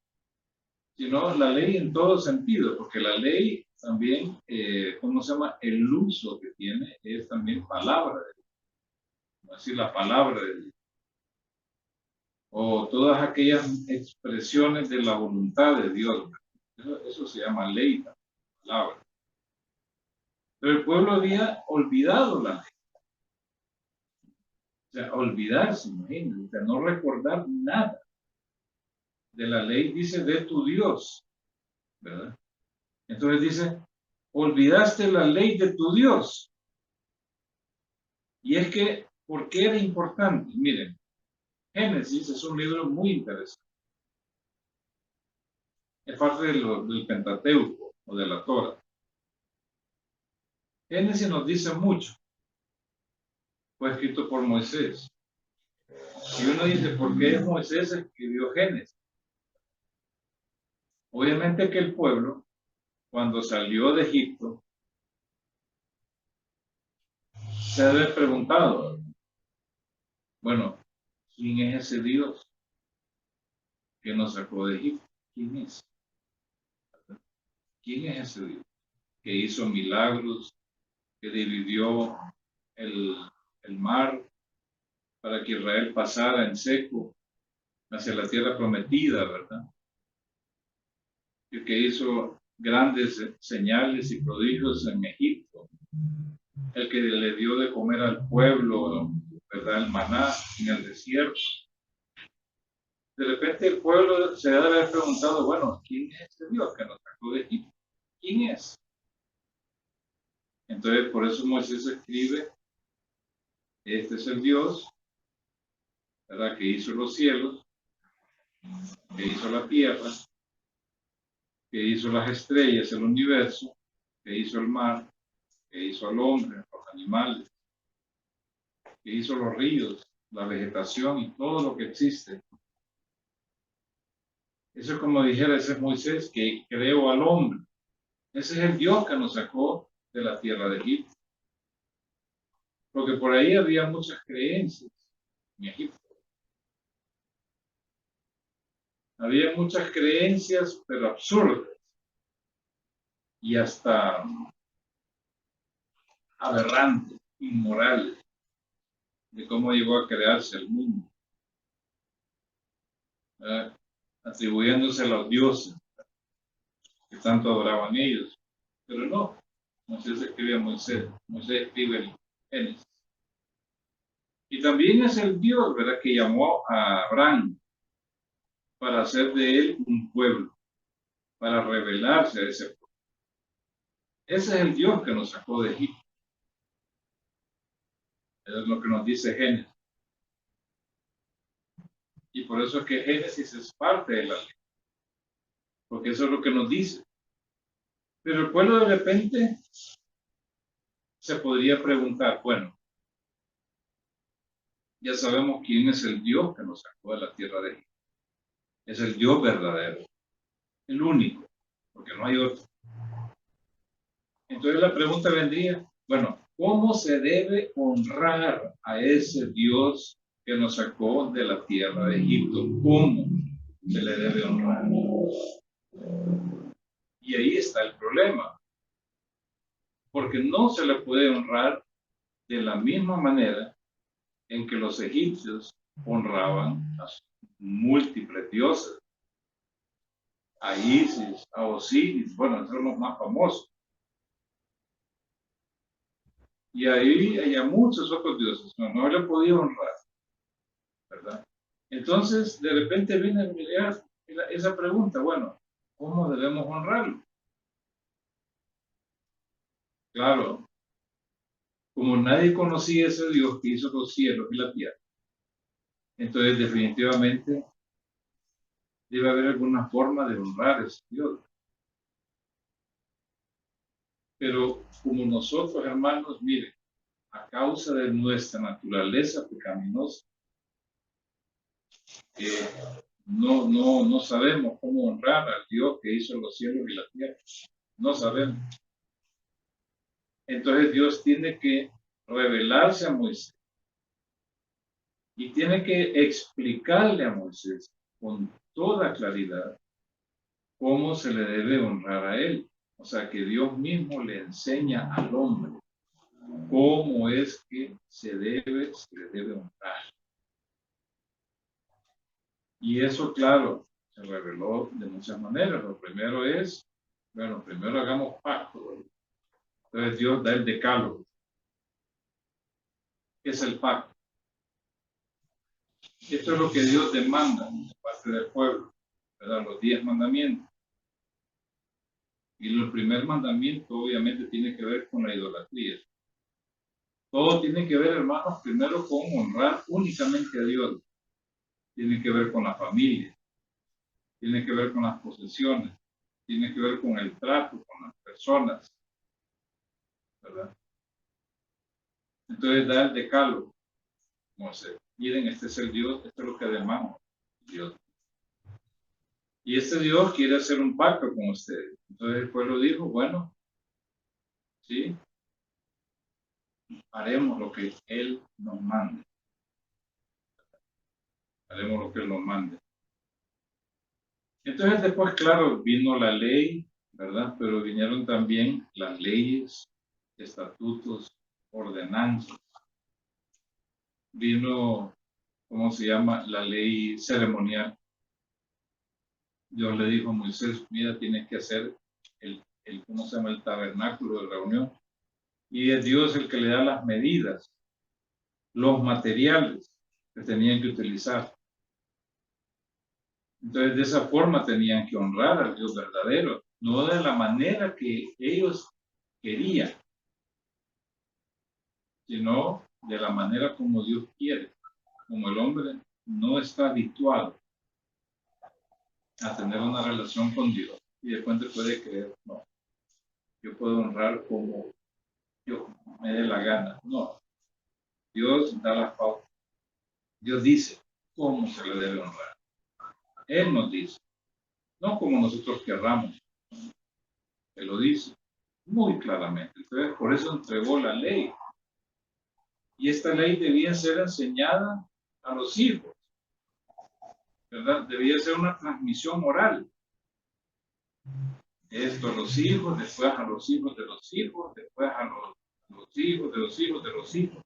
Sino la ley en todo sentido, porque la ley también, ¿cómo se llama? El uso que tiene es también palabra de Dios, es decir, la palabra de Dios. O todas aquellas expresiones de la voluntad de Dios. Eso se llama ley, la palabra. Pero el pueblo había olvidado la ley. O sea, olvidarse, imagínense, o sea, no recordar nada de la ley, dice, de tu Dios, ¿verdad? Entonces dice, olvidaste la ley de tu Dios. Y es que, ¿por qué era importante? Miren, Génesis es un libro muy interesante. Es parte del Pentateuco o de la Torah. Génesis nos dice mucho. Fue escrito por Moisés. Y uno dice, ¿por qué Moisés escribió Génesis? Obviamente que el pueblo, cuando salió de Egipto, se debe haber preguntado, bueno, ¿quién es ese Dios que nos sacó de Egipto? ¿Quién es? ¿Quién es ese Dios que hizo milagros, que dividió el mar para que Israel pasara en seco, hacia la tierra prometida, ¿verdad? El que hizo grandes señales y prodigios en Egipto, el que le dio de comer al pueblo, ¿verdad? El maná en el desierto. De repente el pueblo se debe haber preguntado, bueno, ¿quién es este Dios que nos sacó de Egipto? ¿Quién es? Entonces, por eso Moisés escribe, este es el Dios, ¿verdad? Que hizo los cielos, que hizo la tierra, que hizo las estrellas, el universo, que hizo el mar, que hizo al hombre, los animales, que hizo los ríos, la vegetación y todo lo que existe. Eso es como dijera ese Moisés, que creó al hombre. Ese es el Dios que nos sacó de la tierra de Egipto. Porque por ahí había muchas creencias en Egipto. Había muchas creencias, pero absurdas. Y hasta aberrantes, inmorales, de cómo llegó a crearse el mundo. Atribuyéndose a los dioses que tanto adoraban ellos. Pero no, Moisés escribe a Moisés escribe el Génesis. Y también es el Dios, ¿verdad?, que llamó a Abraham para hacer de él un pueblo, para revelarse a ese pueblo. Ese es el Dios que nos sacó de Egipto. Eso es lo que nos dice Génesis. Y por eso es que Génesis es parte de la ley. Porque eso es lo que nos dice. Pero el pueblo de repente se podría preguntar, bueno, ya sabemos quién es el Dios que nos sacó de la tierra de Egipto. Es el Dios verdadero, el único, porque no hay otro. Entonces la pregunta vendría, bueno, ¿cómo se debe honrar a ese Dios que nos sacó de la tierra de Egipto? ¿Cómo se le debe honrar? Y ahí está el problema, porque no se le puede honrar de la misma manera en que los egipcios honraban a sus múltiples dioses, a Isis, a Osiris, bueno, esos son los más famosos. Y ahí hay muchos otros dioses, no le podía honrar, ¿verdad? Entonces, de repente viene esa pregunta, bueno, ¿cómo debemos honrarlo? Claro, como nadie conocía a ese Dios que hizo los cielos y la tierra, entonces definitivamente debe haber alguna forma de honrar a ese Dios. Pero como nosotros, hermanos, miren, a causa de nuestra naturaleza pecaminosa, no sabemos cómo honrar al Dios que hizo los cielos y la tierra. No sabemos. Entonces Dios tiene que revelarse a Moisés y tiene que explicarle a Moisés con toda claridad cómo se le debe honrar a él. O sea, que Dios mismo le enseña al hombre cómo es que se le debe honrar. Y eso, claro, se reveló de muchas maneras. Lo primero es, bueno, primero hagamos pacto, ¿verdad? Entonces Dios da el decálogo. ¿Qué es el pacto? Esto es lo que Dios demanda de parte del pueblo, ¿verdad? Los 10 mandamientos. Y el primer mandamiento obviamente tiene que ver con la idolatría. Todo tiene que ver, hermanos, primero con honrar únicamente a Dios. Tiene que ver con la familia. Tiene que ver con las posesiones. Tiene que ver con el trato con las personas, ¿verdad? Entonces da el decálogo. Moisés, miren, este es el Dios, esto es lo que demanda Dios. Y este Dios quiere hacer un pacto con ustedes. Entonces el pueblo dijo, bueno, sí, haremos lo que Él nos mande. Haremos lo que Él nos mande. Entonces después, claro, vino la ley, ¿verdad? Pero vinieron también las leyes, estatutos, ordenanzas. Vino ¿cómo se llama? La ley ceremonial. Dios le dijo a Moisés, mira, tienes que hacer ¿cómo se llama? El tabernáculo de reunión. Y es Dios el que le da las medidas, los materiales que tenían que utilizar. Entonces, de esa forma tenían que honrar al Dios verdadero, no de la manera que ellos querían, sino de la manera como Dios quiere, como el hombre no está habituado a tener una relación con Dios y de repente puede creer, no, yo puedo honrar como yo me dé la gana. No, Dios da las pautas. Dios dice cómo se le debe honrar. Él nos dice, no como nosotros querramos. Él lo dice muy claramente. Entonces, por eso entregó la ley. Y esta ley debía ser enseñada a los hijos, ¿verdad? Debía ser una transmisión oral. Esto a los hijos, después a los hijos de los hijos, después a los hijos de los hijos de los hijos.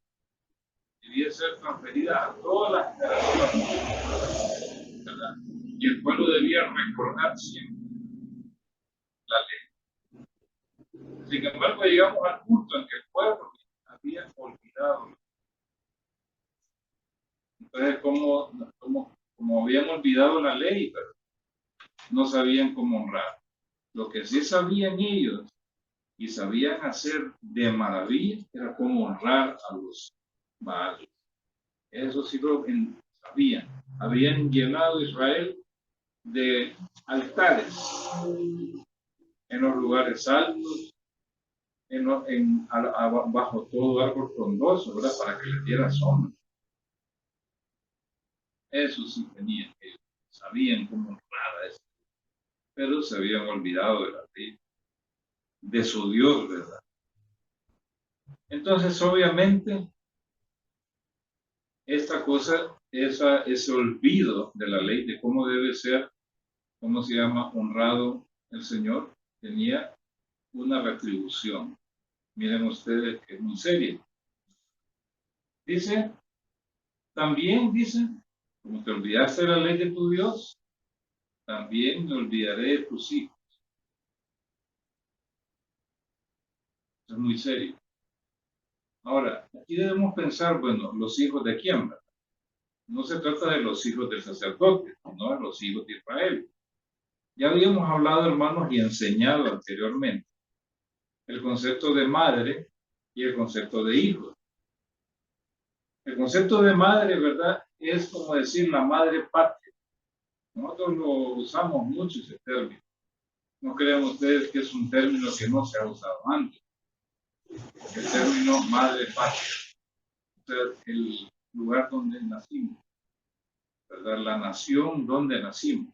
Debía ser transferida a todas las generaciones, ¿verdad? Y el pueblo debía recordar siempre la ley. Sin embargo, llegamos al punto en que el pueblo había olvidado. Entonces, como habían olvidado la ley, pero no sabían cómo honrar. Lo que sí sabían ellos y sabían hacer de maravilla era cómo honrar a los Baales. Eso sí lo sabían. Habían llenado Israel de altares en los lugares altos, bajo todo árbol frondoso, ¿verdad? Para que les diera sombra. Eso sí tenían ellos. Sabían cómo honrar a eso. Pero se habían olvidado de la ley, de su Dios, ¿verdad? Entonces, obviamente, esta cosa, ese olvido de la ley, de cómo debe ser, cómo se llama, honrado el Señor, tenía una retribución. Miren ustedes que es muy seria. Dice, también dice, como te olvidaste de la ley de tu Dios, también me olvidaré de tus hijos. Es muy serio. Ahora, aquí debemos pensar, bueno, los hijos de quién, ¿verdad? No se trata de los hijos del sacerdote, sino de los hijos de Israel. Ya habíamos hablado, hermanos, y enseñado anteriormente el concepto de madre y el concepto de hijo. El concepto de madre, ¿verdad? Es como decir la madre patria. Nosotros lo usamos mucho ese término. No crean ustedes que es un término que no se ha usado antes. El término madre patria. O sea, el lugar donde nacimos, ¿verdad? La nación donde nacimos.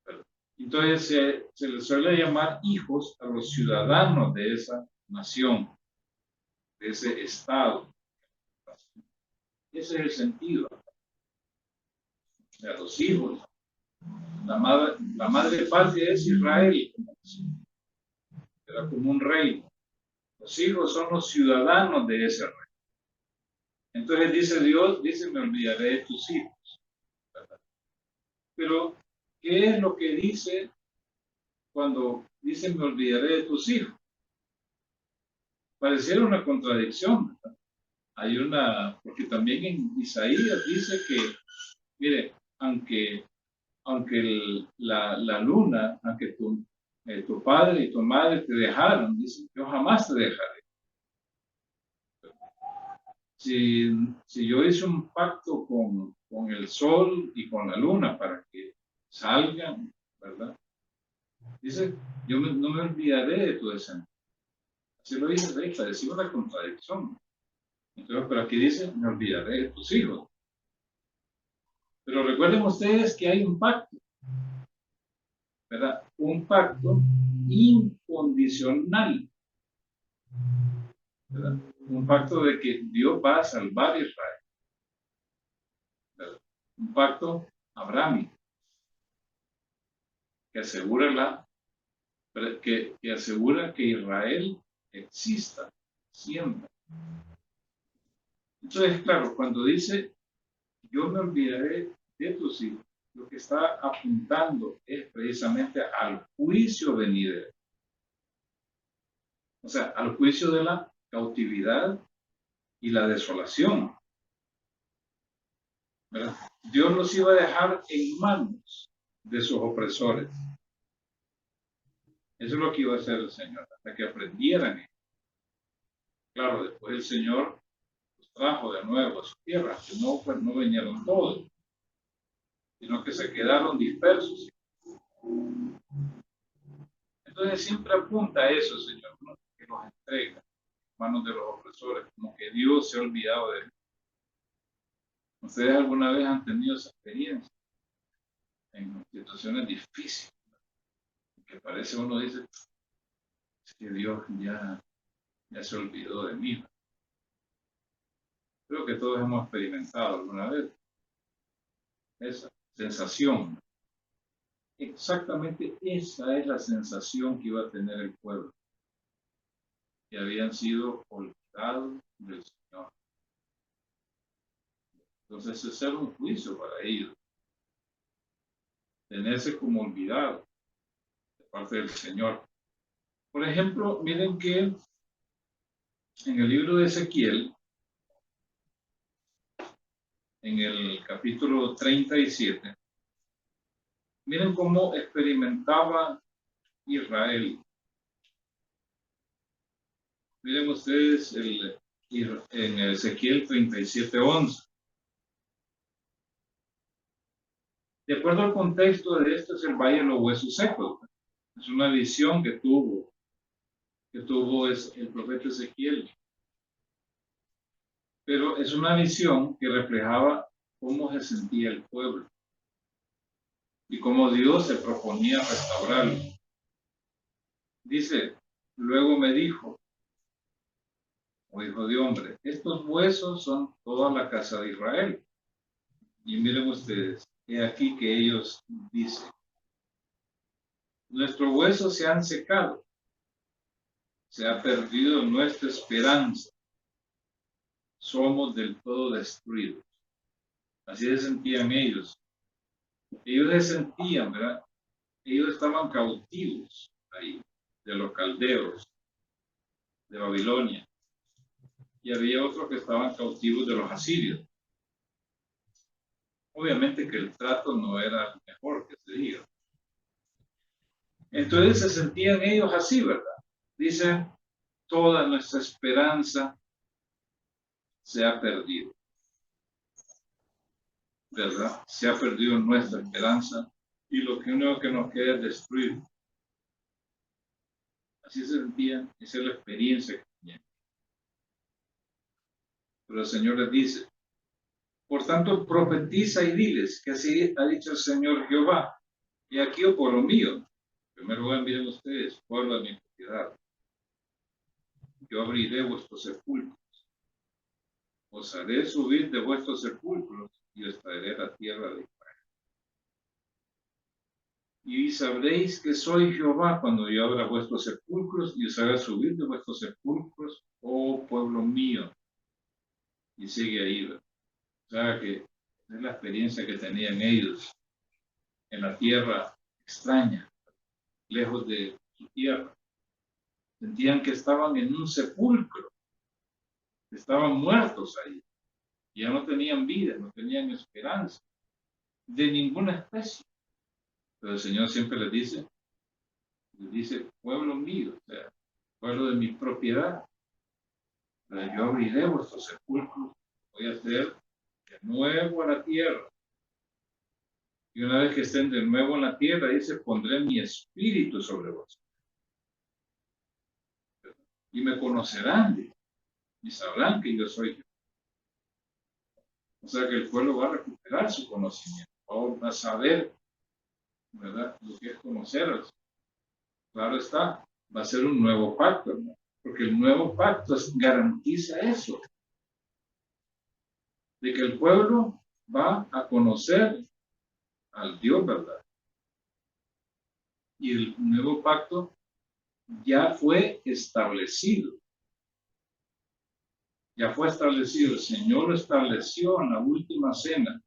¿Verdad? Entonces se les suele llamar hijos a los ciudadanos de esa nación, de ese estado. Ese es el sentido de los hijos. La madre patria es Israel, era como un rey. Los hijos son los ciudadanos de ese rey. Entonces dice Dios, dice, me olvidaré de tus hijos. ¿Verdad? Pero, ¿qué es lo que dice cuando dice, me olvidaré de tus hijos? Pareciera una contradicción, ¿verdad? Porque también en Isaías dice que, mire, aunque la luna, aunque tu padre y tu madre te dejaron, dice, yo jamás te dejaré. Si yo hice un pacto con el sol y con la luna para que salgan, ¿verdad? Dice, no me olvidaré de tu descendencia. Así lo dice Rey, parecía una contradicción. Entonces, pero aquí dice, me olvidaré de tus hijos. Pero recuerden ustedes que hay un pacto, ¿verdad? Un pacto incondicional, ¿verdad? Un pacto de que Dios va a salvar a Israel, ¿verdad? Un pacto abrámico que asegura que asegura que Israel exista siempre. Entonces, claro, cuando dice yo me olvidaré de tus hijos. Lo que está apuntando es precisamente al juicio venidero. O sea, al juicio de la cautividad y la desolación. ¿Verdad? Dios los iba a dejar en manos de sus opresores. Eso es lo que iba a hacer el Señor, hasta que aprendieran. Claro, después el Señor los trajo de nuevo a su tierra, que no, pues, no vinieron todos, sino que se quedaron dispersos. Entonces siempre apunta a eso, Señor, ¿no? Que los entrega en manos de los opresores, como que Dios se ha olvidado de él. ¿Ustedes alguna vez han tenido esa experiencia en situaciones difíciles? Que parece uno dice, es que Dios ya se olvidó de mí. Creo que todos hemos experimentado alguna vez esa sensación. Exactamente esa es la sensación que iba a tener el pueblo, que habían sido olvidados del Señor. Entonces ese era un juicio para ellos, tenerse como olvidado de parte del Señor. Por ejemplo, miren que en el libro de Ezequiel, en el capítulo 37, miren cómo experimentaba Israel. Miren ustedes en Ezequiel 37:11. De acuerdo al contexto de esto, es el Valle de los Huesos Secos. Es una visión que tuvo es el profeta Ezequiel. Pero es una visión que reflejaba cómo se sentía el pueblo y cómo Dios se proponía restaurarlo. Dice, luego me dijo, o hijo de hombre, estos huesos son toda la casa de Israel. Y miren ustedes, he aquí que ellos dicen, nuestros huesos se han secado, se ha perdido nuestra esperanza, somos del todo destruidos. Así se sentían ellos. Ellos se sentían, ¿verdad? Ellos estaban cautivos ahí, de los caldeos, de Babilonia. Y había otros que estaban cautivos de los asirios. Obviamente que el trato no era el mejor que se diga. Entonces se sentían ellos así, ¿verdad? Dicen, toda nuestra esperanza se ha perdido. ¿Verdad? Se ha perdido nuestra esperanza y lo único que nos queda es destruir. Así se sentían, esa es la experiencia que tenían. Pero el Señor les dice, por tanto, profetiza y diles que así ha dicho el Señor Jehová. Y aquí, oh pueblo mío, en primer lugar, miren ustedes, pueblo de mi propiedad. Yo abriré vuestros sepulcros. Os haré subir de vuestros sepulcros y os traeré la tierra de Israel. Y sabréis que soy Jehová cuando yo abra vuestros sepulcros y os haga subir de vuestros sepulcros, oh pueblo mío. Y sigue ahí, ¿verdad? O sea que es la experiencia que tenían ellos en la tierra extraña, lejos de su tierra. Sentían que estaban en un sepulcro, estaban muertos ahí, ya no tenían vida, no tenían esperanza de ninguna especie. Pero el Señor siempre les dice, pueblo mío, o sea, pueblo de mi propiedad. Pero yo abriré vuestros sepulcros, voy a hacer de nuevo a la tierra. Y una vez que estén de nuevo en la tierra, dice, pondré mi espíritu sobre vosotros. Y me conocerán, y sabrán que yo soy yo. O sea que el pueblo va a recuperar su conocimiento, va a saber, ¿verdad?, lo que es conocerlos. Claro está, va a ser un nuevo pacto, ¿no? Porque el nuevo pacto garantiza eso, de que el pueblo va a conocer al Dios, ¿verdad? Y el nuevo pacto ya fue establecido. Ya fue establecido, el Señor lo estableció en la última cena,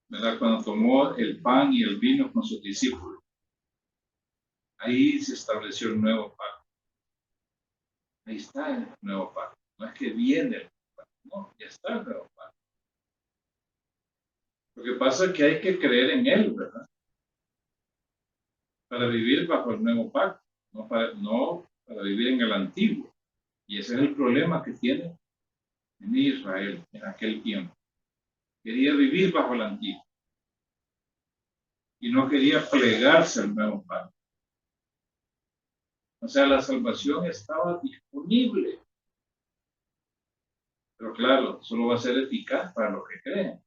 ¿verdad? Cuando tomó el pan y el vino con sus discípulos. Ahí se estableció el nuevo pacto. Ahí está el nuevo pacto. No es que viene el pacto, no, ya está el nuevo pacto. Lo que pasa es que hay que creer en él, ¿verdad? Para vivir bajo el nuevo pacto, no para vivir en el antiguo. Y ese es el problema que tiene en Israel en aquel tiempo. Quería vivir bajo el antiguo y no quería plegarse al nuevo pacto. O sea, la salvación estaba disponible. Pero claro, solo va a ser eficaz para los que creen.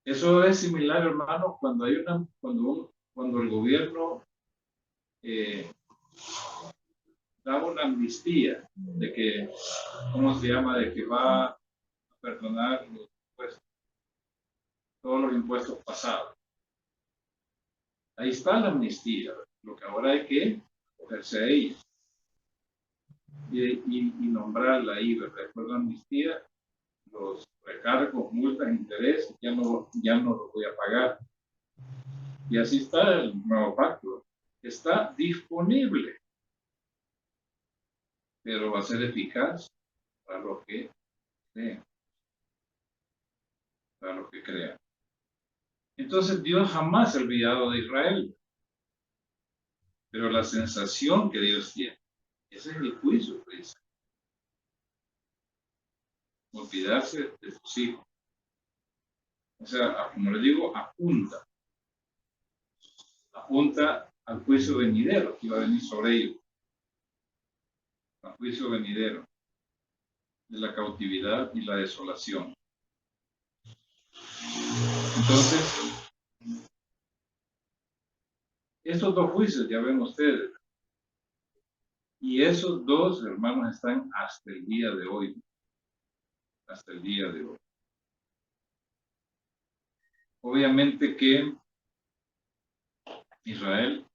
Eso es similar, hermanos, cuando hay cuando el gobierno da una amnistía de que, ¿cómo se llama? De que va a perdonar los impuestos, todos los impuestos pasados. Ahí está la amnistía. Lo que ahora hay que cogerse a ella y nombrarla ahí, ¿verdad? Después de la amnistía, los recargos, multas, intereses, ya no los voy a pagar. Y así está el nuevo pacto. Está disponible, pero va a ser eficaz para los que crean. Para los que crean. Entonces Dios jamás se ha olvidado de Israel. Pero la sensación que Dios tiene, ese es el juicio, pues. Olvidarse de sus hijos. O sea, como le digo, apunta al juicio venidero que iba a venir sobre ellos. Al juicio venidero de la cautividad y la desolación. Entonces, estos dos juicios ya ven ustedes. Y esos dos, hermanos, están hasta el día de hoy. Hasta el día de hoy. Obviamente que Israel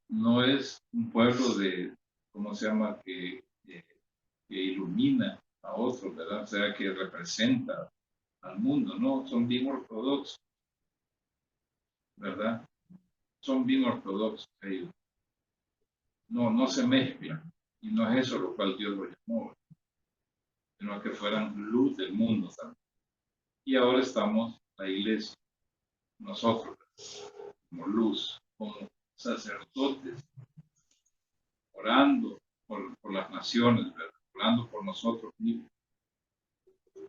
no es un pueblo de, ¿cómo se llama?, que ilumina a otros, ¿verdad? O sea, que representa al mundo, ¿no? Son bien ortodoxos, ¿verdad? Son bien ortodoxos ellos. No se mezclan. Y no es eso lo cual Dios los llamó, sino que fueran luz del mundo también. Y ahora estamos, la iglesia, nosotros, como luz, como sacerdotes, orando por las naciones, ¿verdad? Orando por nosotros mismos,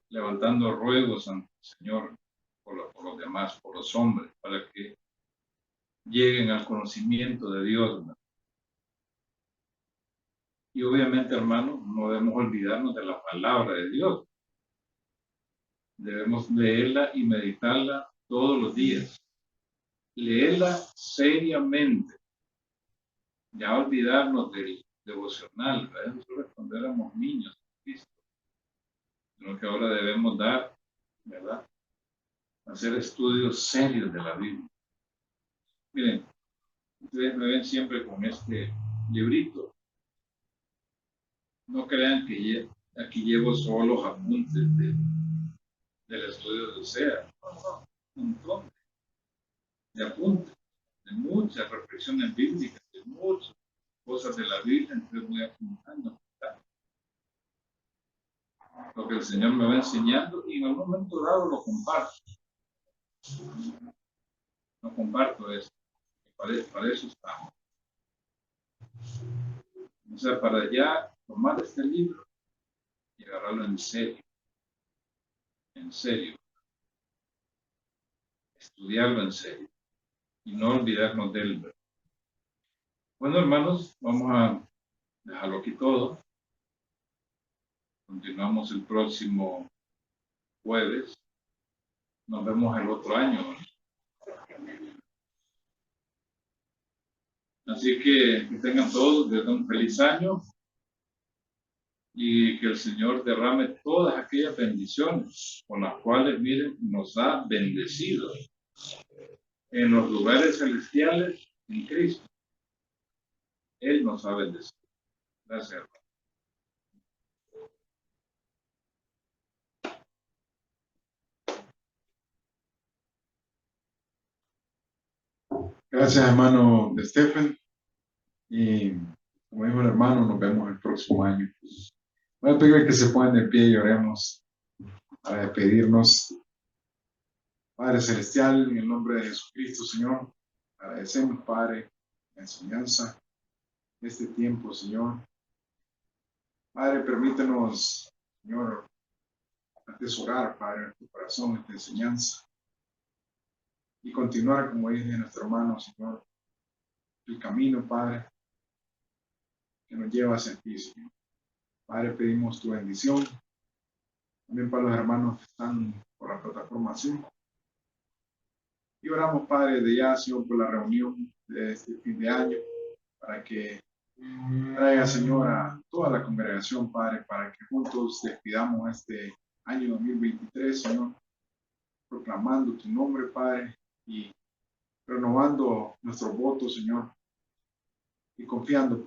levantando ruegos ante el Señor por los demás, por los hombres, para que lleguen al conocimiento de Dios, ¿verdad? Y obviamente, hermanos, no debemos olvidarnos de la palabra de Dios. Debemos leerla y meditarla todos los días. Leerla seriamente. Ya olvidarnos del devocional, ¿verdad? Nosotros cuando éramos niños, Cristo. Sino que ahora debemos dar, ¿verdad? Hacer estudios serios de la Biblia. Miren, ustedes me ven siempre con este librito. No crean que aquí llevo solo los apuntes del estudio de Osea. No, un montón de apuntes, de muchas reflexiones bíblicas, de muchas cosas de la Biblia, entonces voy apuntando lo que el Señor me va enseñando y en algún momento dado lo comparto. No comparto esto. Para eso estamos. O sea, para ya tomar este libro y agarrarlo en serio, estudiarlo en serio y no olvidarnos de él. Bueno, hermanos, vamos a dejarlo aquí todo. Continuamos el próximo jueves. Nos vemos el otro año. Así que tengan todos un feliz año y que el Señor derrame todas aquellas bendiciones con las cuales, miren, nos ha bendecido en los lugares celestiales en Cristo. Él nos ha bendecido. Gracias, hermano. Gracias, hermano de Stephen. Y como dijo el hermano, nos vemos el próximo año. Voy a pedir que se pongan de pie y oremos para despedirnos. Padre Celestial, en el nombre de Jesucristo, Señor, agradecemos, Padre, la enseñanza de este tiempo, Señor. Padre, permítenos, Señor, atesorar, Padre, en tu corazón esta enseñanza y continuar, como dice nuestro hermano, Señor, el camino, Padre, que nos lleva hacia ti, Señor. Padre, pedimos tu bendición, también para los hermanos que están por la plataforma Zoom. Y oramos, Padre, de ya, Señor, por la reunión de este fin de año, para que traiga, Señor, a toda la congregación, Padre, para que juntos despidamos este año 2023, Señor, proclamando tu nombre, Padre, y renovando nuestros votos, Señor, y confiando,